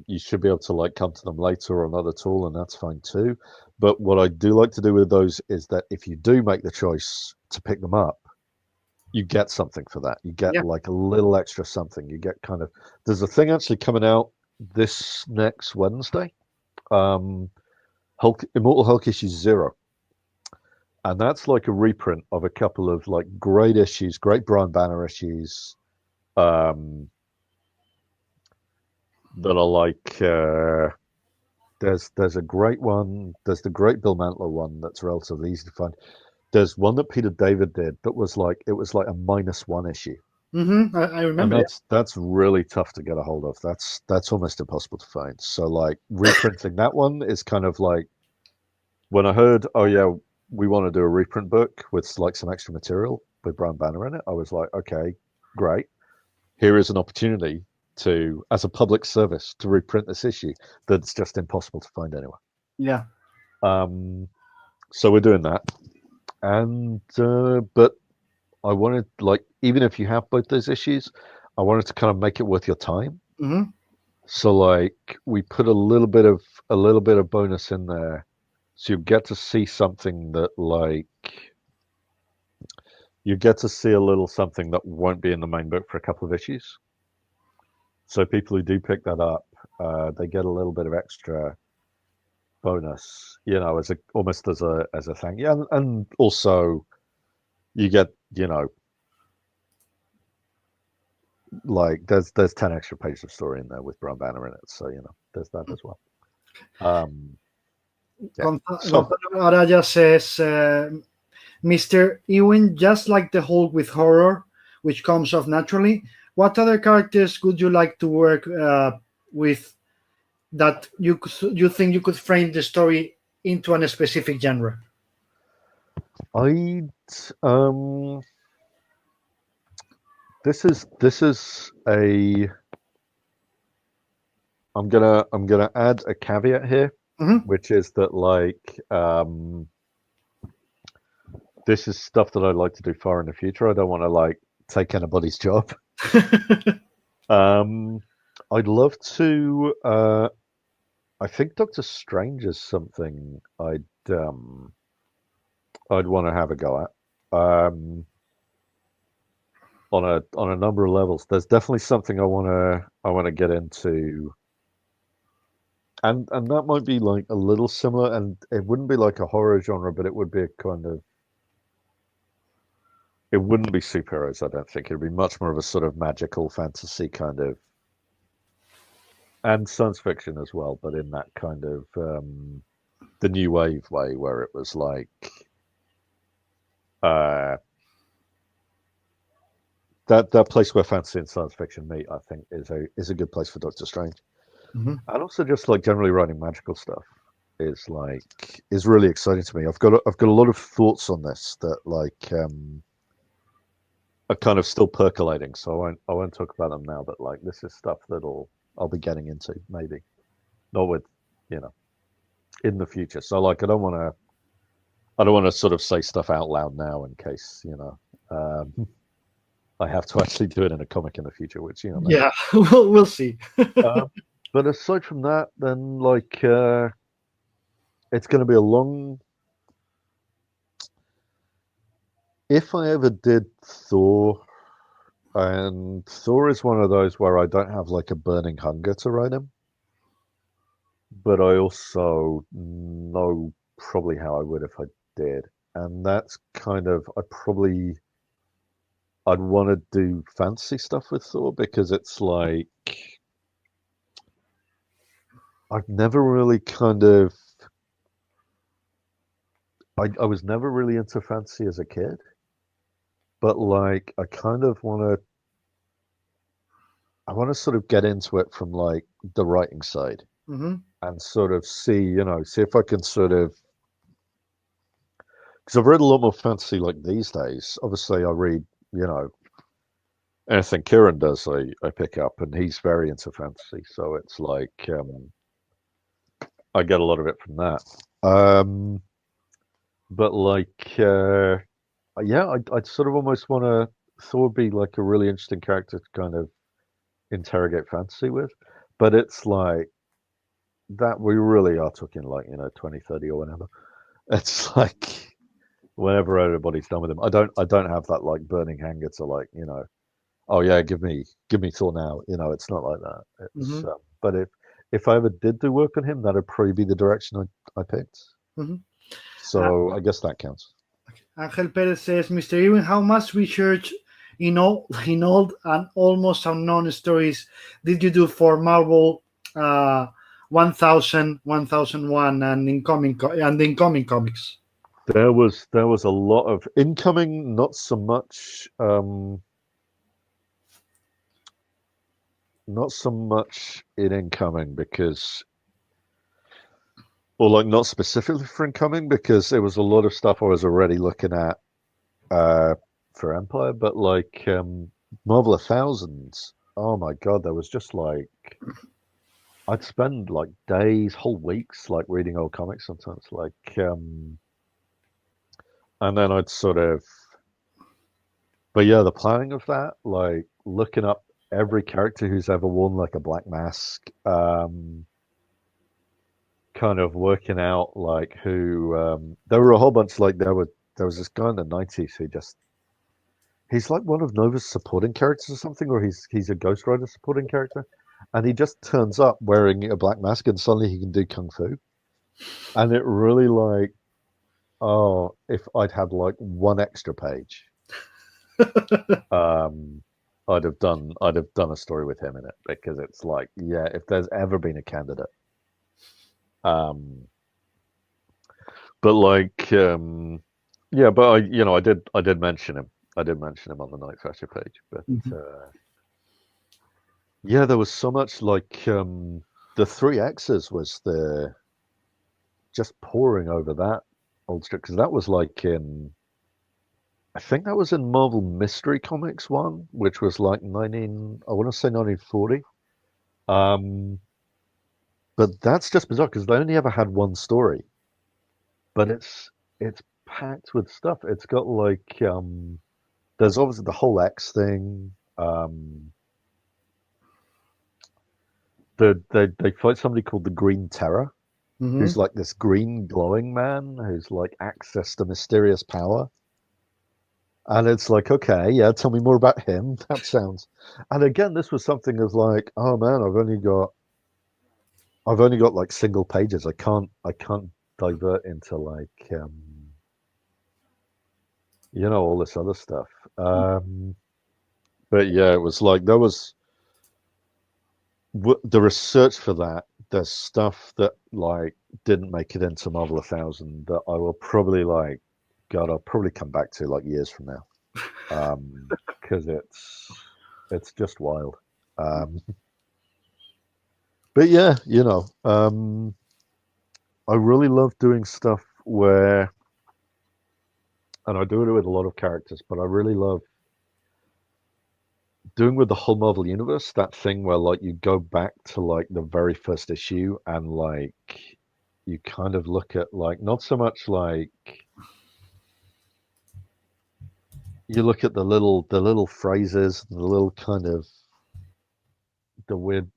Speaker 3: You should be able to like come to them later or not at all, and that's fine too. But what I do like to do with those is that if you do make the choice to pick them up, you get something for that. You get like a little extra something. You get kind of there's a thing actually coming out this next Wednesday, Immortal Hulk issue 0. And that's like a reprint of a couple of like great issues, great Brian Banner issues, that are like there's a great one. There's the great Bill Mantlo one that's relatively easy to find. There's one that Peter David did that was like it was like a -1 issue.
Speaker 2: Mm-hmm. I remember.
Speaker 3: And that's really tough to get a hold of. That's almost impossible to find. So like reprinting that one is kind of like when I heard, oh yeah, we want to do a reprint book with like some extra material with Brian Banner in it, I was like, okay, great. Here is an opportunity to, as a public service, to reprint this issue that's just impossible to find anywhere.
Speaker 2: Yeah.
Speaker 3: So we're doing that, and but I wanted, like, even if you have both those issues, I wanted to kind of make it worth your time.
Speaker 2: Mm-hmm.
Speaker 3: So like we put a little bit of bonus in there, so you get to see something that like you get to see a little something that won't be in the main book for a couple of issues. So people who do pick that up, they get a little bit of extra bonus, as almost as a thank you, and also you get, like there's 10 extra pages of story in there with Brian Banner in it, so there's that as well.
Speaker 2: Gonzalo Araya says, Mr. Ewing, just like the Hulk with horror, which comes off naturally, what other characters would you like to work with that you think you could frame the story into a specific genre?
Speaker 3: I'd this is a I'm gonna add a caveat here, which is that like this is stuff that I'd like to do far in the future. I don't want to like take anybody's job. I'd love to. I think Doctor Strange is something I'd want to have a go at. On a number of levels, there's definitely something I want to get into, and that might be like a little similar, and it wouldn't be like a horror genre, but it would be a kind of. It wouldn't be superheroes, I don't think. It'd be much more of a sort of magical fantasy kind of, and science fiction as well, but in that kind of the new wave way, where it was like that place where fantasy and science fiction meet, I think, is a good place for Doctor Strange. And also just like generally writing magical stuff is really exciting to me. I've got a lot of thoughts on this that like are kind of still percolating, so I won't talk about them now, but like this is stuff I'll be getting into, maybe not with in the future. So like I don't want to sort of say stuff out loud now in case I have to actually do it in a comic in the future, which maybe.
Speaker 2: Yeah, we'll see.
Speaker 3: But aside from that, then like it's going to be a long. If I ever did Thor, and Thor is one of those where I don't have like a burning hunger to write him, but I also know probably how I would if I did, and that's kind of I'd want to do fantasy stuff with Thor because it's like I've never really kind of I was never really into fantasy as a kid. But like, I kind of want to sort of get into it from like the writing side and sort of see if I can sort of, because I've read a lot more fantasy like these days. Obviously, I read, anything Kieran does, I pick up, and he's very into fantasy. So it's like, I get a lot of it from that. But like, yeah, I'd sort of almost want to Thor be like a really interesting character to kind of interrogate fantasy with, but it's like that we really are talking like 2030 or whenever. It's like whenever everybody's done with him. I don't have that like burning hanger to like oh yeah, give me Thor now. It's not like that. It's but if I ever did do work on him, that'd probably be the direction I picked. So I guess that counts.
Speaker 2: Angel Perez says, Mr. Ewing, how much research in old and almost unknown stories did you do for Marvel 1000, 1001 and incoming comics?
Speaker 3: There was a lot of incoming, not so much in incoming because or like not specifically for incoming because there was a lot of stuff I was already looking at for Empire, but like Marvel 1000, oh my god, there was just like I'd spend like days, whole weeks like reading old comics sometimes, like and then I'd sort of but yeah, the planning of that, like looking up every character who's ever worn like a black mask, kind of working out like who there were a whole bunch like there was this guy in the 90s who he's like one of Nova's supporting characters or something, or he's a Ghost Rider supporting character, and he just turns up wearing a black mask and suddenly he can do kung fu, and it really like if I'd had like one extra page I'd have done a story with him in it, because it's like, yeah, if there's ever been a candidate. But like, yeah, but I did mention him. I did mention him on the Night Thrasher page, but yeah, there was so much like the 3X's was the just poring over that old strip, because that was like in, I think that was in Marvel Mystery Comics 1, which was like I want to say 1940. But that's just bizarre because they only ever had one story, but it's packed with stuff. It's got like there's obviously the whole X thing. They fight somebody called the Green Terror,
Speaker 2: Mhm.
Speaker 3: who's like this green glowing man who's like access to mysterious power. And it's like, okay, yeah, tell me more about him. That sounds. And again, this was something of like, oh man, I've only got like single pages. I can't divert into like all this other stuff. But yeah, it was like there was the research for that. There's stuff that like didn't make it into Marvel 1000 that I will probably like, God, I'll probably come back to like years from now, because it's just wild. But yeah, I really love doing stuff where, and I do it with a lot of characters, but I really love doing with the whole Marvel universe, that thing where like you go back to like the very first issue and like you kind of look at like not so much like you look at the little phrases, the little kind of the weird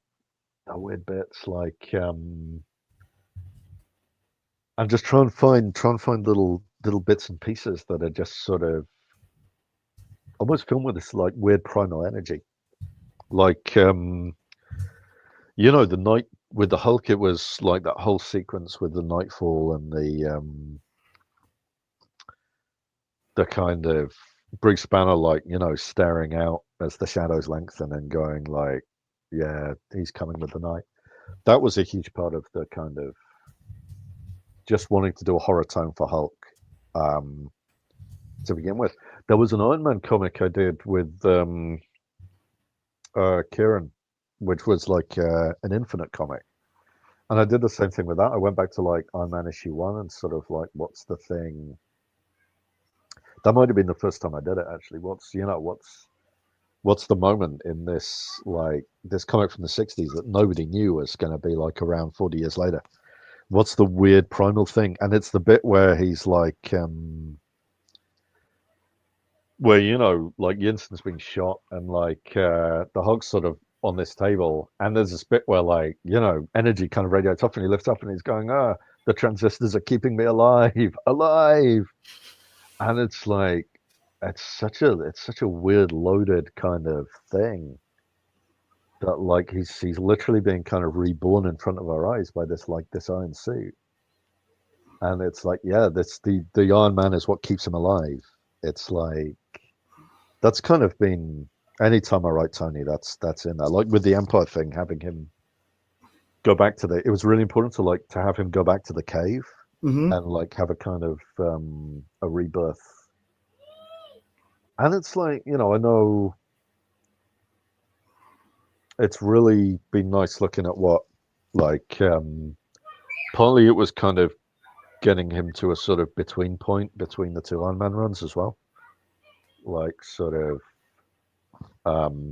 Speaker 3: bits like and just try and find little bits and pieces that are just sort of almost filmed with this like weird primal energy. Like the night with the Hulk, it was like that whole sequence with the nightfall and the kind of Bruce Banner like, staring out as the shadows lengthen and going like, yeah, he's coming with the night. That was a huge part of the kind of just wanting to do a horror tone for Hulk. To begin with, there was an Iron Man comic I did with Kieran, which was like an Infinite comic, and I did the same thing with that. I went back to like Iron Man issue 1 and sort of like, what's the thing? That might have been the first time I did it actually. What's the moment in this like this comic from the 60s that nobody knew was going to be like around 40 years later? What's the weird primal thing? And it's the bit where he's like where like Yinsen's being shot and like the Hulk's sort of on this table, and there's this bit where like energy kind of radiates off and he lifts up and he's going, the transistors are keeping me alive. And it's like it's such a weird loaded kind of thing that like he's literally being kind of reborn in front of our eyes by this iron suit. And it's like, yeah, that's the Iron Man is what keeps him alive. It's like that's kind of been anytime I write Tony, that's in there. Like with the Empire thing, having him go back to it was really important to have him go back to the cave
Speaker 2: Mhm.
Speaker 3: and like have a kind of a rebirth. And it's like, I know it's really been nice looking at what like partly it was kind of getting him to a sort of between point between the two Iron Man runs as well. Like sort of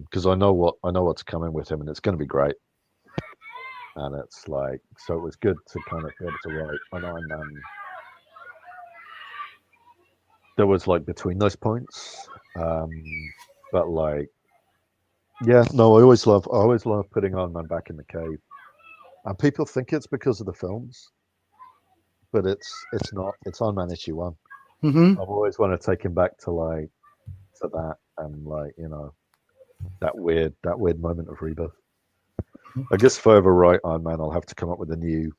Speaker 3: because I know what's coming with him and it's going to be great. And it's like, so it was good to kind of be able to write an Iron Man that was like between those points. But like, yeah, no, I always love putting Iron Man back in the cave. And people think it's because of the films, but it's not. It's Iron Man issue 1.
Speaker 2: Mhm.
Speaker 3: I've always wanted to take him back to that and like, that weird moment of rebirth. I guess if I ever write Iron Man, I'll have to come up with a new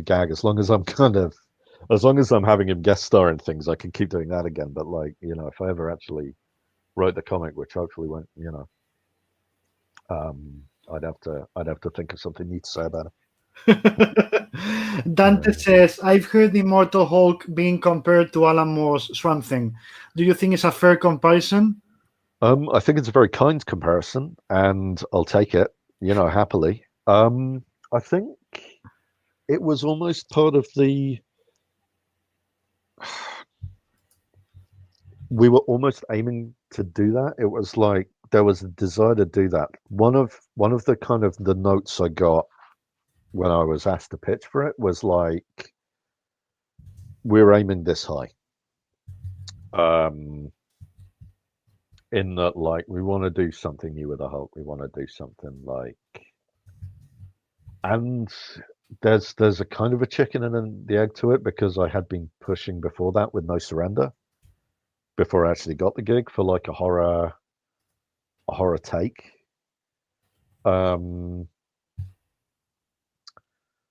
Speaker 3: gag. As long as I'm having him guest star in things, I can keep doing that again. But like, if I ever actually wrote the comic, which hopefully won't, I'd have to think of something neat to say about it.
Speaker 2: Dante says, I've heard Immortal Hulk being compared to Alan Moore's Swamp Thing. Do you think it's a fair comparison?
Speaker 3: I think it's a very kind comparison, and I'll take it, happily. I think it was almost part of the. We were almost aiming to do that. It was like there was a desire to do that. One of the kind of the notes I got when I was asked to pitch for it was like, we're aiming this high. In that, like, we want to do something new with the Hulk. We want to do something like, and there's a kind of a chicken and the egg to it, because I had been pushing before that with No Surrender, before I actually got the gig for like a horror take.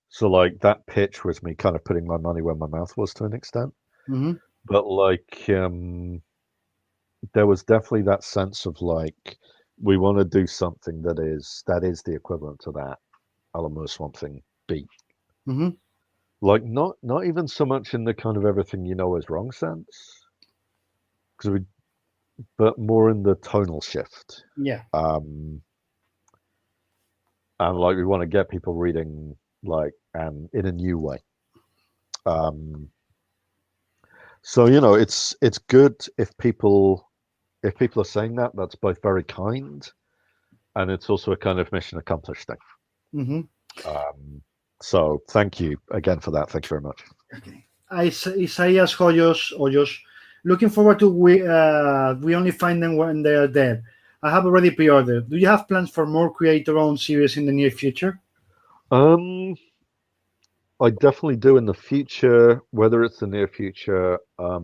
Speaker 3: So like that pitch was me kind of putting my money where my mouth was to an extent.
Speaker 2: Mm-hmm.
Speaker 3: But like there was definitely that sense of like, we want to do something that is the equivalent to that Alan Moore Swamp Thing beat.
Speaker 2: Mm-hmm.
Speaker 3: Like not even so much in the kind of everything you know is wrong sense, but more in the tonal shift.
Speaker 2: Yeah.
Speaker 3: And like we want to get people reading like and in a new way. So you know, it's good if people are saying that. That's both very kind, and it's also a kind of mission accomplished thing.
Speaker 2: Mm-hmm.
Speaker 3: So thank you again for that. Thank you very much.
Speaker 2: Okay. Isaias Hoyos, looking forward to we only find them when they are dead. I have already pre-ordered. Do you have plans for more creator-owned series in the near future?
Speaker 3: I definitely do in the future. Whether it's the near future, I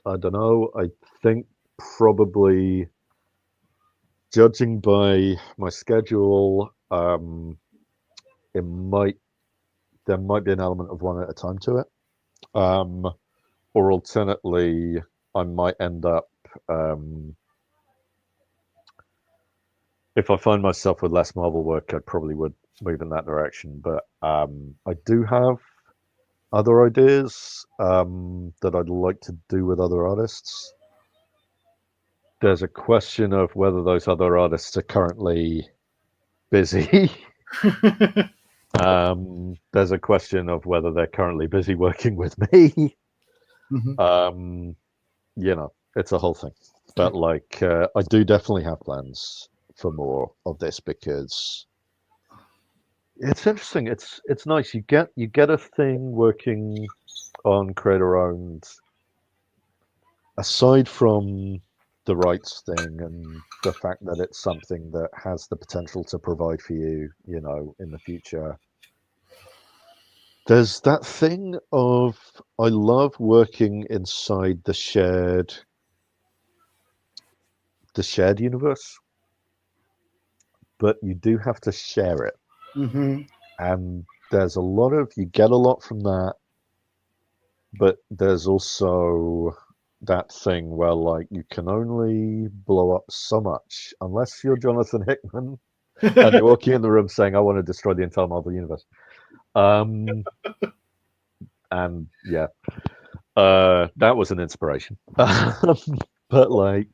Speaker 3: don't know. I think probably, judging by my schedule, there might be an element of one at a time to it. Or alternately, I might end up, if I find myself with less Marvel work, I probably would move in that direction. But I do have other ideas that I'd like to do with other artists. There's a question of whether those other artists are currently busy. There's a question of whether they're currently busy working with me.
Speaker 2: Mm-hmm.
Speaker 3: You know, it's a whole thing. But like, I do definitely have plans for more of this, because it's interesting. It's nice. You get a thing working on creator owned, aside from the rights thing and the fact that it's something that has the potential to provide for you, you know, in the future. There's that thing of, I love working inside the shared universe, but you do have to share it.
Speaker 2: Mm-hmm.
Speaker 3: And there's you get a lot from that, but there's also that thing where like you can only blow up so much unless you're Jonathan Hickman and you're walking in the room saying, I want to destroy the entire Marvel universe. And yeah, that was an inspiration. But like,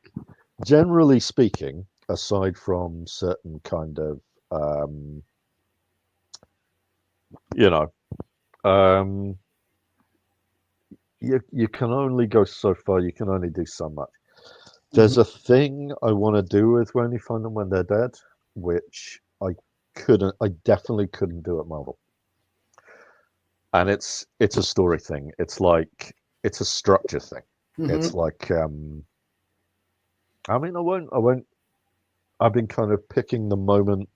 Speaker 3: generally speaking, aside from certain kind of you know, you can only go so far. You can only do so much. There's a thing I want to do with When You Find Them When They're Dead, which I definitely couldn't do at Marvel. And it's a story thing. It's like, it's a structure thing.
Speaker 2: Mm-hmm.
Speaker 3: It's like, I mean, I won't. I've been kind of picking the moment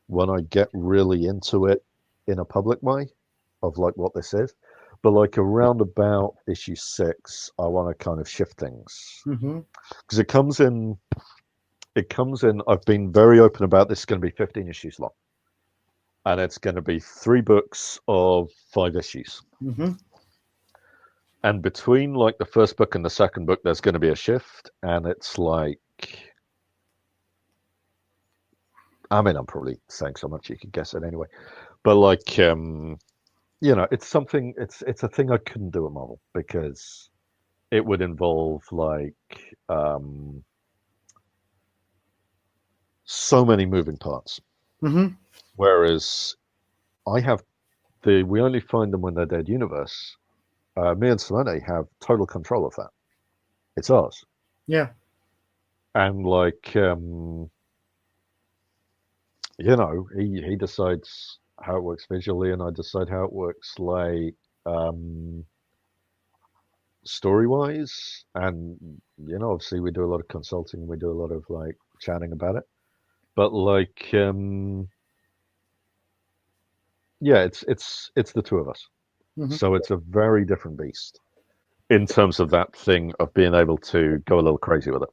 Speaker 3: when I get really into it in a public way, of like what this is. But like around about issue 6, I want to kind of shift things, because it comes in. I've been very open about this. It's going to be 15 issues long, and it's going to be 3 books of 5 issues. And between like the first book and the second book, there's going to be a shift, and it's like, I mean, I'm probably saying so much you could guess it anyway, but like, you know, it's something. It's a thing I couldn't do at Marvel, because it would involve like so many moving parts. Whereas I have the we only find them when they're dead universe, me and Selene have total control of that. It's ours.
Speaker 2: Yeah.
Speaker 3: And like, he decides how it works visually, and I decide how it works like story wise. And obviously we do a lot of consulting, we do a lot of like chatting about it. But like, yeah, it's the two of us.
Speaker 2: Mhm.
Speaker 3: So it's a very different beast in terms of that thing of being able to go a little crazy with it.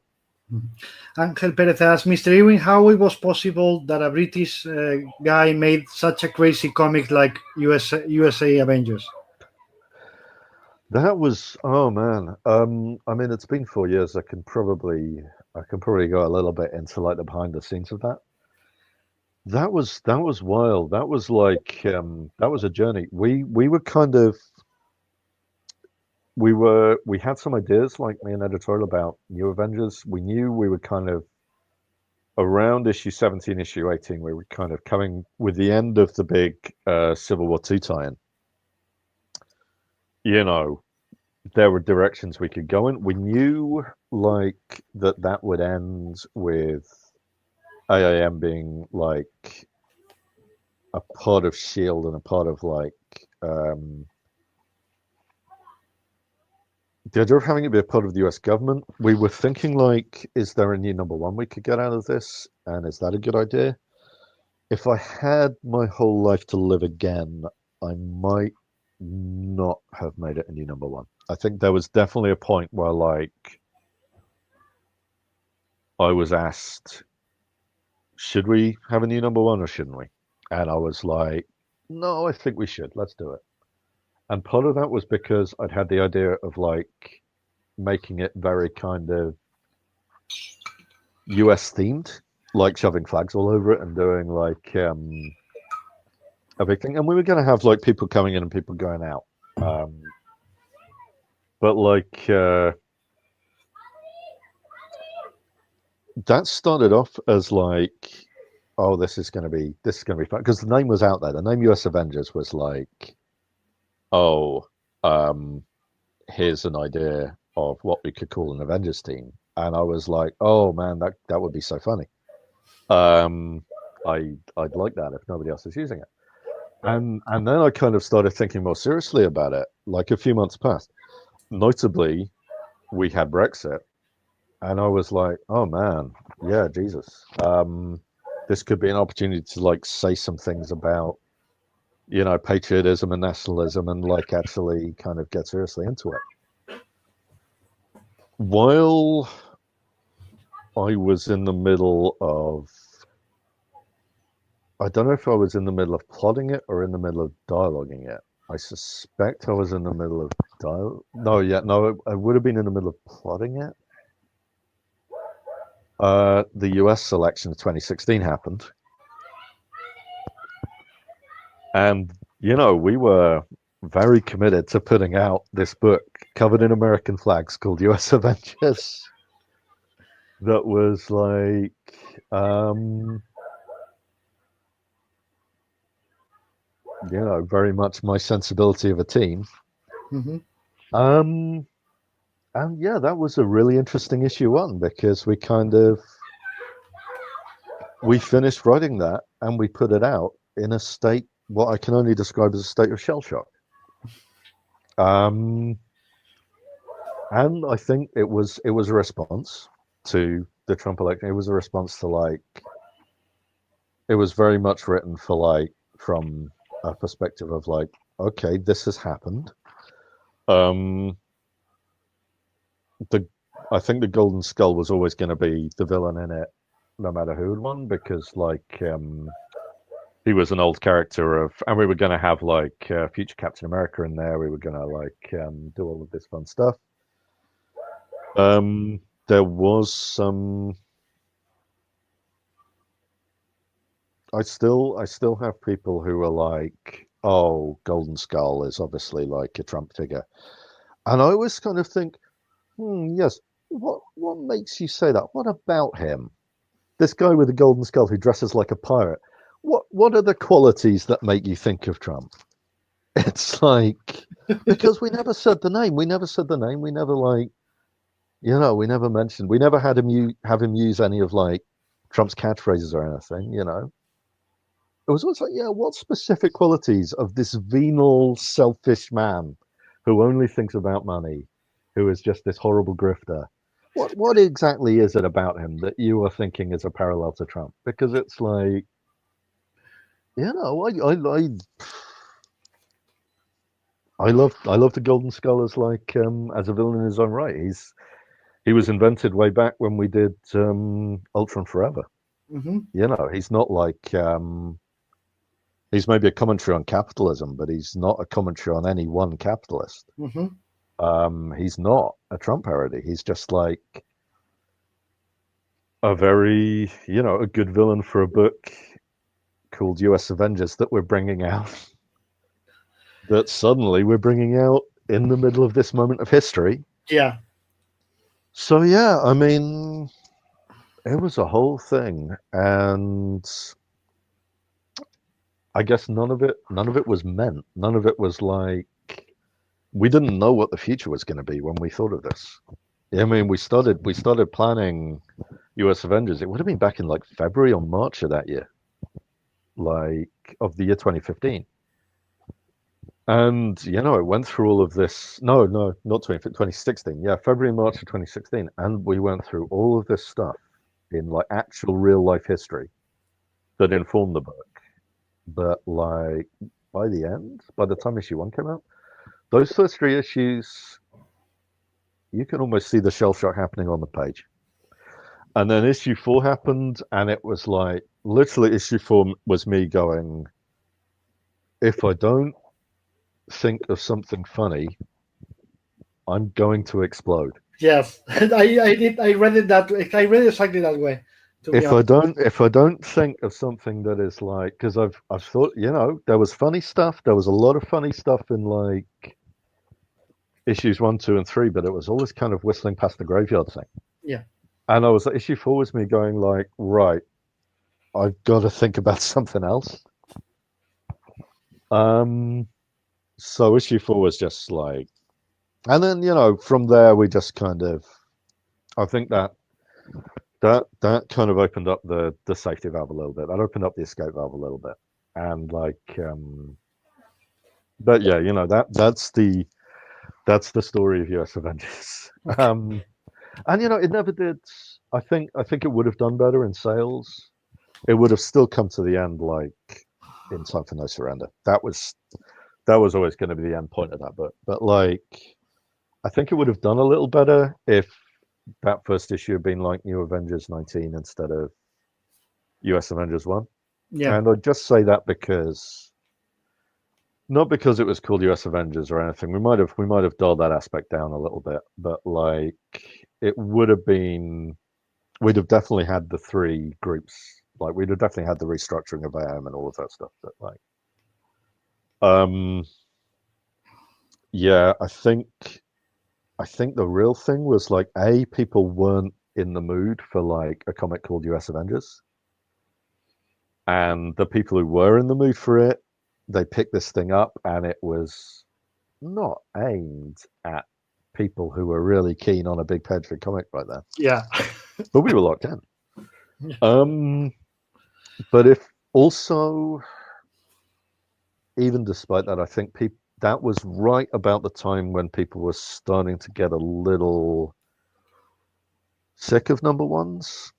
Speaker 2: Angel Perez asks, Mr. Ewing, how it was possible that a British guy made such a crazy comic like USA Avengers?
Speaker 3: That was, oh man. I mean, it's been 4 years. I can probably go a little bit into like the behind the scenes of that. That was wild. That was like that was a journey. We were kind of we had some ideas, like me and editorial, about new Avengers. We knew we were kind of around issue 17, issue 18. We were kind of coming with the end of the big Civil War II tie-in. There were directions we could go in. We knew like that would end with AIM being like a part of Shield and a part of like the idea of having it be a part of the US government. We were thinking like, is there a new #1 we could get out of this? And is that a good idea? If I had my whole life to live again, I might not have made it a new #1. I think there was definitely a point where like I was asked, should we have a new #1 or shouldn't we? And I was like, no, I think we should. Let's do it. And part of that was because I'd had the idea of like making it very kind of US themed, like shoving flags all over it and doing like a big thing. And we were going to have like people coming in and people going out. But like that started off as like, oh, this is going to be fun, because the name was out there. The name US Avengers was like, oh, here's an idea of what we could call an Avengers team. And I was like, oh man, that would be so funny. I'd like that if nobody else is using it. And then I kind of started thinking more seriously about it. Like a few months passed. Notably, we had Brexit, and I was like, oh man, yeah, Jesus. This could be an opportunity to like say some things about patriotism and nationalism, and like actually kind of get seriously into it. While I was in the middle of, I don't know if I was in the middle of plotting it or in the middle of dialoguing it. I suspect I was in the middle of I would have been in the middle of plotting it. The US election of 2016 happened. And, we were very committed to putting out this book covered in American flags called US Avengers. That was like, very much my sensibility of a team.
Speaker 2: Mm-hmm.
Speaker 3: And yeah, that was a really interesting issue 1, because we finished writing that and we put it out in a state, what I can only describe as a state of shell shock. And I think it was a response to the Trump election. It was a response to like, it was very much written for like, from a perspective of like, okay, this has happened. I think the Golden Skull was always going to be the villain in it, no matter who had won, because like he was an old character and we were going to have like future Captain America in there. We were going to like do all of this fun stuff. There was some. I still have people who are like, oh, Golden Skull is obviously like a Trump figure, and I always kind of think, yes, what makes you say that? What about him? This guy with the golden skull who dresses like a pirate. What are the qualities that make you think of Trump? It's like, because we never said the name. We never said the name. We never like, we never mentioned. We never had him have him use any of like Trump's catchphrases or anything. It was always like, yeah, what specific qualities of this venal, selfish man who only thinks about money, who is just this horrible grifter? What exactly is it about him that you are thinking is a parallel to Trump? Because it's like, I love the Golden Skull as like as a villain in his own right. He was invented way back when we did Ultron Forever.
Speaker 2: Mm-hmm.
Speaker 3: He's not like he's maybe a commentary on capitalism, but he's not a commentary on any one capitalist.
Speaker 2: Mm-hmm.
Speaker 3: He's not a Trump parody. He's just like a very, a good villain for a book called US Avengers that we're bringing out. That suddenly we're bringing out in the middle of this moment of history.
Speaker 2: Yeah.
Speaker 3: So yeah, I mean, it was a whole thing, and I guess none of it was meant. None of it was like, we didn't know what the future was going to be when we thought of this. I mean, we started planning US Avengers. It would have been back in like February or March of that year, like of the year 2015. And, it went through all of this. No, not 2016. Yeah, February, March of 2016. And we went through all of this stuff in like actual real life history that informed the book. But like by the time issue 1 came out, those first 3 issues, you can almost see the shell shock happening on the page. And then issue 4 happened, and it was like, literally issue 4 was me going, if I don't think of something funny, I'm going to explode.
Speaker 2: Yes, I did. I read it that way. I read it exactly that way.
Speaker 3: If I don't think of something that is like, because I've thought, there was funny stuff. There was a lot of funny stuff in like issues 1, 2, and 3, but it was always kind of whistling past the graveyard thing.
Speaker 2: Yeah.
Speaker 3: And I was like, issue 4 was me going like, right, I've got to think about something else. So issue 4 was just like, and then from there we just kind of, I think that kind of opened up the safety valve a little bit. That opened up the escape valve a little bit, and like, but yeah, that's the story of US Avengers.
Speaker 2: Okay.
Speaker 3: And it never did. I think it would have done better in sales. It would have still come to the end like in Time for No Surrender. That was always going to be the end point of that book. But like, I think it would have done a little better if that first issue had been like New Avengers 19 instead of US Avengers 1.
Speaker 2: Yeah.
Speaker 3: And I just say that because, not because it was called US Avengers or anything. We might have dulled that aspect down a little bit, but like, it would have been, we'd have definitely had the 3 groups. Like, we'd have definitely had the restructuring of AM and all of that stuff. But like, yeah, I think the real thing was like, people weren't in the mood for like a comic called US Avengers, and the people who were in the mood for it, they picked this thing up, and it was not aimed at people who were really keen on a big page for comic right there.
Speaker 2: Yeah.
Speaker 3: But we were locked in.
Speaker 2: Yeah.
Speaker 3: But if also, even despite that, I think that was right about the time when people were starting to get a little sick of number 1s.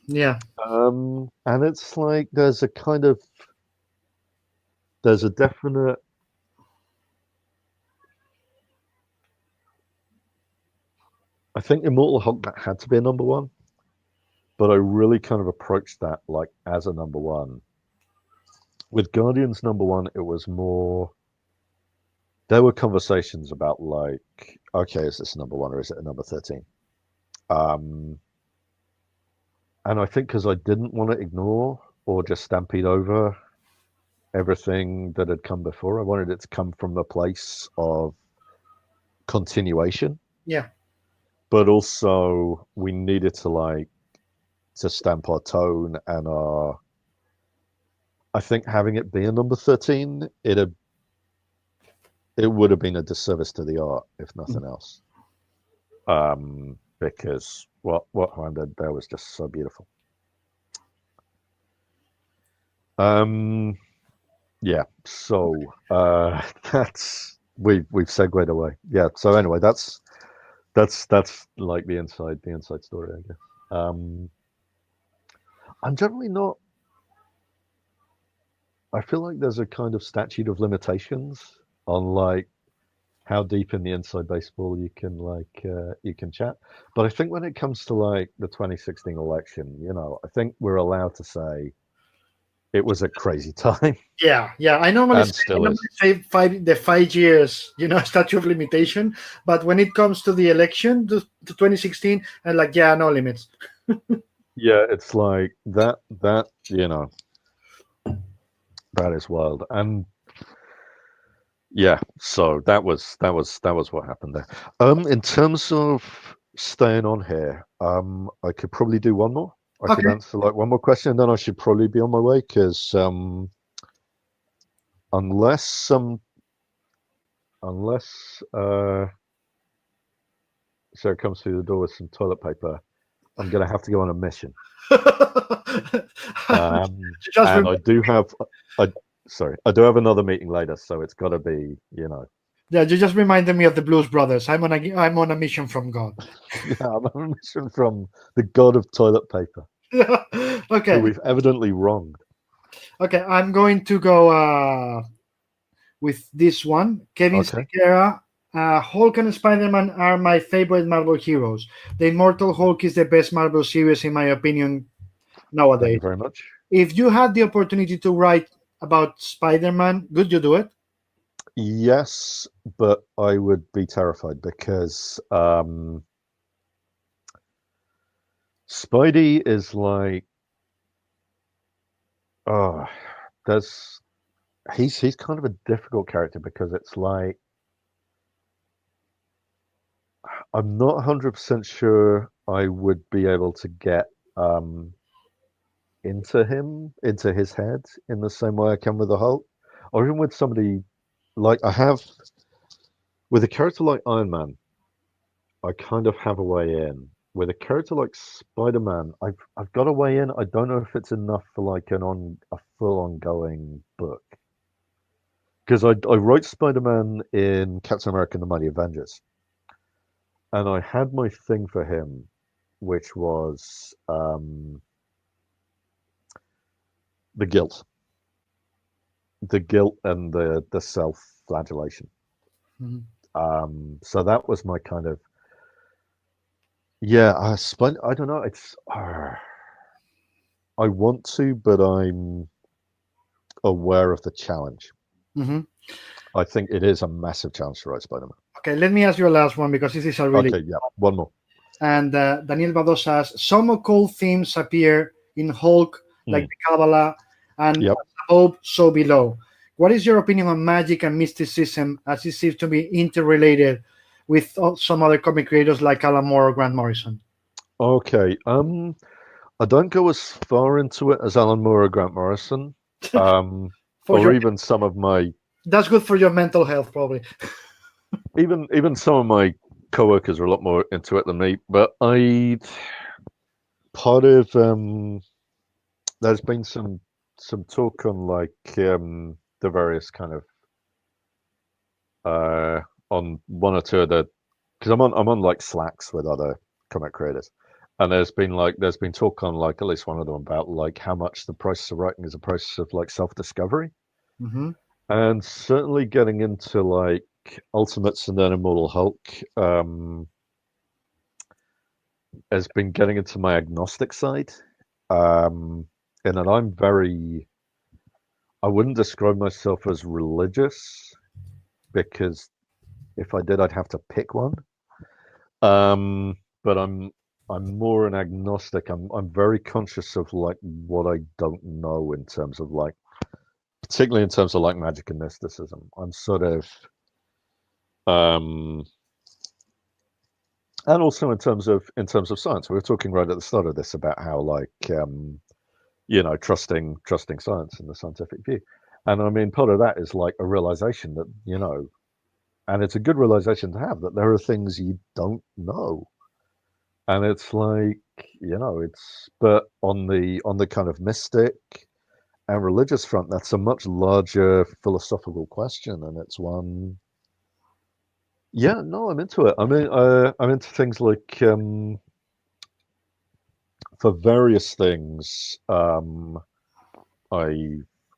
Speaker 2: Yeah.
Speaker 3: And it's like, there's a definite, I think Immortal Hulk, that had to be a number 1, but I really kind of approached that like as a number 1. With Guardians number 1, it was more, there were conversations about like, okay, is this a number 1 or is it a number 13? And I think because I didn't want to ignore or just stampede over everything that had come before, I wanted it to come from a place of continuation.
Speaker 2: Yeah.
Speaker 3: But also, we needed to stamp our tone and our, I think having it be a number 13, it would have been a disservice to the art, if nothing else. Because what Juan did there was just so beautiful. Yeah, so that's we've segued away. Yeah, so anyway, that's like the inside story, I guess. I'm generally not. I feel like there's a kind of statute of limitations on like how deep in the inside baseball you can chat. But I think when it comes to like the 2016 election, I think we're allowed to say it was a crazy time.
Speaker 2: Yeah, I normally
Speaker 3: And still is.
Speaker 2: say 5 years, statute of limitation. But when it comes to the election, to 2016, and like, yeah, no limits.
Speaker 3: Yeah, it's like that that is wild. And yeah, so that was what happened there. In terms of staying on here, I could probably do one more. I could
Speaker 2: Okay.
Speaker 3: answer like one more question, and then I should probably be on my way because unless Sarah comes through the door with some toilet paper, I'm gonna have to go on a mission. And I do have another meeting later, so it's got to be,
Speaker 2: Yeah, you just reminded me of the Blues Brothers. I'm on a mission from God.
Speaker 3: Yeah, I'm on a mission from the god of toilet paper,
Speaker 2: Okay.
Speaker 3: who we've evidently wronged.
Speaker 2: Okay, I'm going to go with this one. Kevin
Speaker 3: Okay.
Speaker 2: Sequeira. Hulk and Spider-Man are my favorite Marvel heroes. The Immortal Hulk is the best Marvel series, in my opinion, nowadays.
Speaker 3: Thank you very much.
Speaker 2: If you had the opportunity to write about Spider-Man, would you do it?
Speaker 3: Yes, but I would be terrified because Spidey is like, he's kind of a difficult character because it's like I'm not 100% sure I would be able to get into his head in the same way I can with the Hulk, or even with somebody like I have with a character like Iron Man. I kind of have a way in. With a character like Spider-Man, I've got a way in. I don't know if it's enough for like a full ongoing book. Because I wrote Spider-Man in Captain America and the Mighty Avengers. And I had my thing for him, which was the guilt. The guilt and the self-flagellation.
Speaker 2: Mhm.
Speaker 3: So that was my kind of I don't know. It's I want to, but I'm aware of the challenge.
Speaker 2: Mhm.
Speaker 3: I think it is a massive challenge to write Spider-Man.
Speaker 2: Okay, let me ask you a last one because this is a really
Speaker 3: Okay, yeah, one more.
Speaker 2: And Daniel Bado says some occult themes appear in Hulk, like the Kabbalah, and
Speaker 3: Yep.
Speaker 2: Hope so below. What is your opinion on magic and mysticism, as it seems to be interrelated with some other comic creators like Alan Moore or Grant Morrison?
Speaker 3: Okay, I don't go as far into it as Alan Moore or Grant Morrison, even some of my.
Speaker 2: That's good for your mental health, probably.
Speaker 3: Even some of my coworkers are a lot more into it than me. But part of there's been some talk on like the various kind of on one or two of the because I'm on like Slacks with other comic creators, and there's been talk on like at least one of them about like how much the process of writing is a process of like self-discovery, and certainly getting into like Ultimates and then Immortal Hulk has been getting into my agnostic side, and that I wouldn't describe myself as religious because if I did, I'd have to pick one. But I'm more an agnostic. I'm very conscious of like what I don't know in terms of like, particularly in terms of like magic and mysticism. I'm sort of, and also in terms of science. We were talking right at the start of this about how like trusting science and the scientific view. And I mean, part of that is like a realization that it's a good realization to have that there are things you don't know, and it's like, but on the kind of mystic and religious front, that's a much larger philosophical question, and it's one. Yeah, no, I'm into it. I mean, I'm into things like for various things.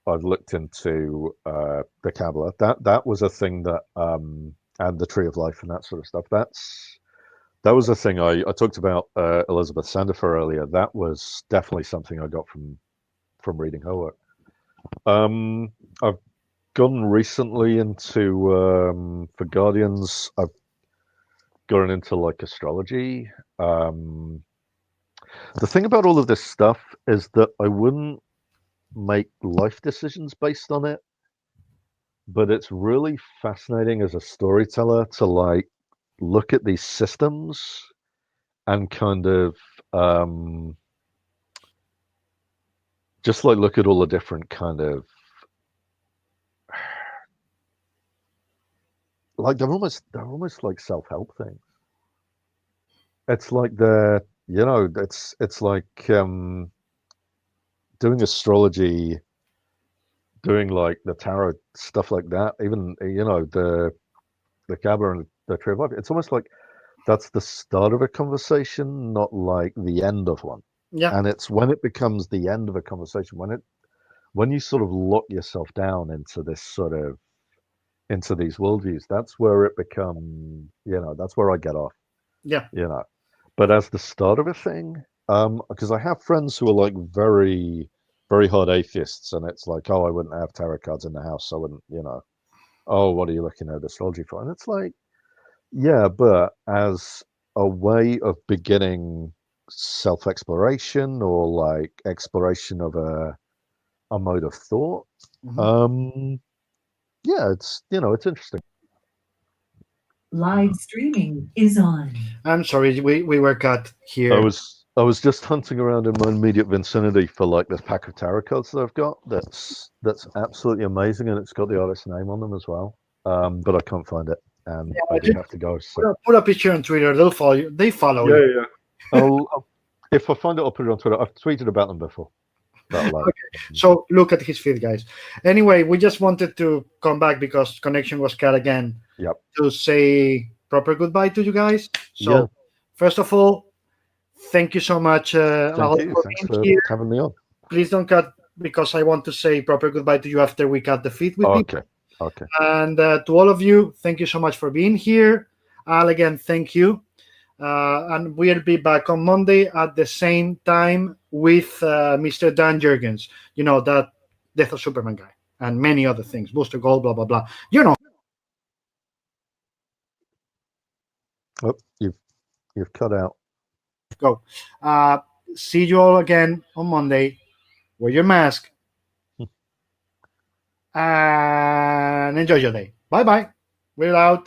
Speaker 3: I've looked into the Kabbalah. That was a thing that and the Tree of Life and that sort of stuff. That was a thing I talked about Elizabeth Sandifer earlier. That was definitely something I got from reading her work. I've gone recently into for Guardians. I've gotten into like astrology. The thing about all of this stuff is that I wouldn't make life decisions based on it, but it's really fascinating as a storyteller to like look at these systems and kind of just like look at all the different kind of like they're almost like self-help things. It's like it's like doing astrology, doing like the tarot, stuff like that, even the Kabbalah and the Tree of Life. It's almost like that's the start of a conversation, not like the end of one.
Speaker 2: Yeah.
Speaker 3: And it's when it becomes the end of a conversation, when you sort of lock yourself down into this sort of into these worldviews, that's where it becomes, that's where I get off.
Speaker 2: Yeah.
Speaker 3: But as the start of a thing, because I have friends who are like very, very hard atheists, and it's like, oh, I wouldn't have tarot cards in the house. I wouldn't, oh, what are you looking at astrology for? And it's like, yeah, but as a way of beginning self-exploration or like exploration of a mode of thought, yeah, it's it's interesting.
Speaker 1: Live streaming is on.
Speaker 2: I'm sorry, we were cut here.
Speaker 3: I was just hunting around in my immediate vicinity for like this pack of tarot cards that I've got. That's absolutely amazing, and it's got the artist's name on them as well. But I can't find it, and I do have to go. So.
Speaker 2: Put a picture on Twitter. They'll follow you. They follow you.
Speaker 3: Yeah. I'll if I find it, I'll put it on Twitter. I've tweeted about them before.
Speaker 2: Okay. So look at his feed, guys. Anyway, we just wanted to come back because connection was cut again.
Speaker 3: Yep.
Speaker 2: To say proper goodbye to you guys. So first of all, thank you so much,
Speaker 3: Thank you. Thanks for having me on.
Speaker 2: Please don't cut because I want to say proper goodbye to you after we cut the feed with people.
Speaker 3: Okay.
Speaker 2: And to all of you, thank you so much for being here. Al, again, thank you. And we'll be back on Monday at the same time with Mr. Dan Jurgens, that Death of Superman guy, and many other things, Booster Gold, blah, blah, blah.
Speaker 3: Oh, you've cut out.
Speaker 2: Go. See you all again on Monday. Wear your mask. And enjoy your day. Bye-bye. We're out.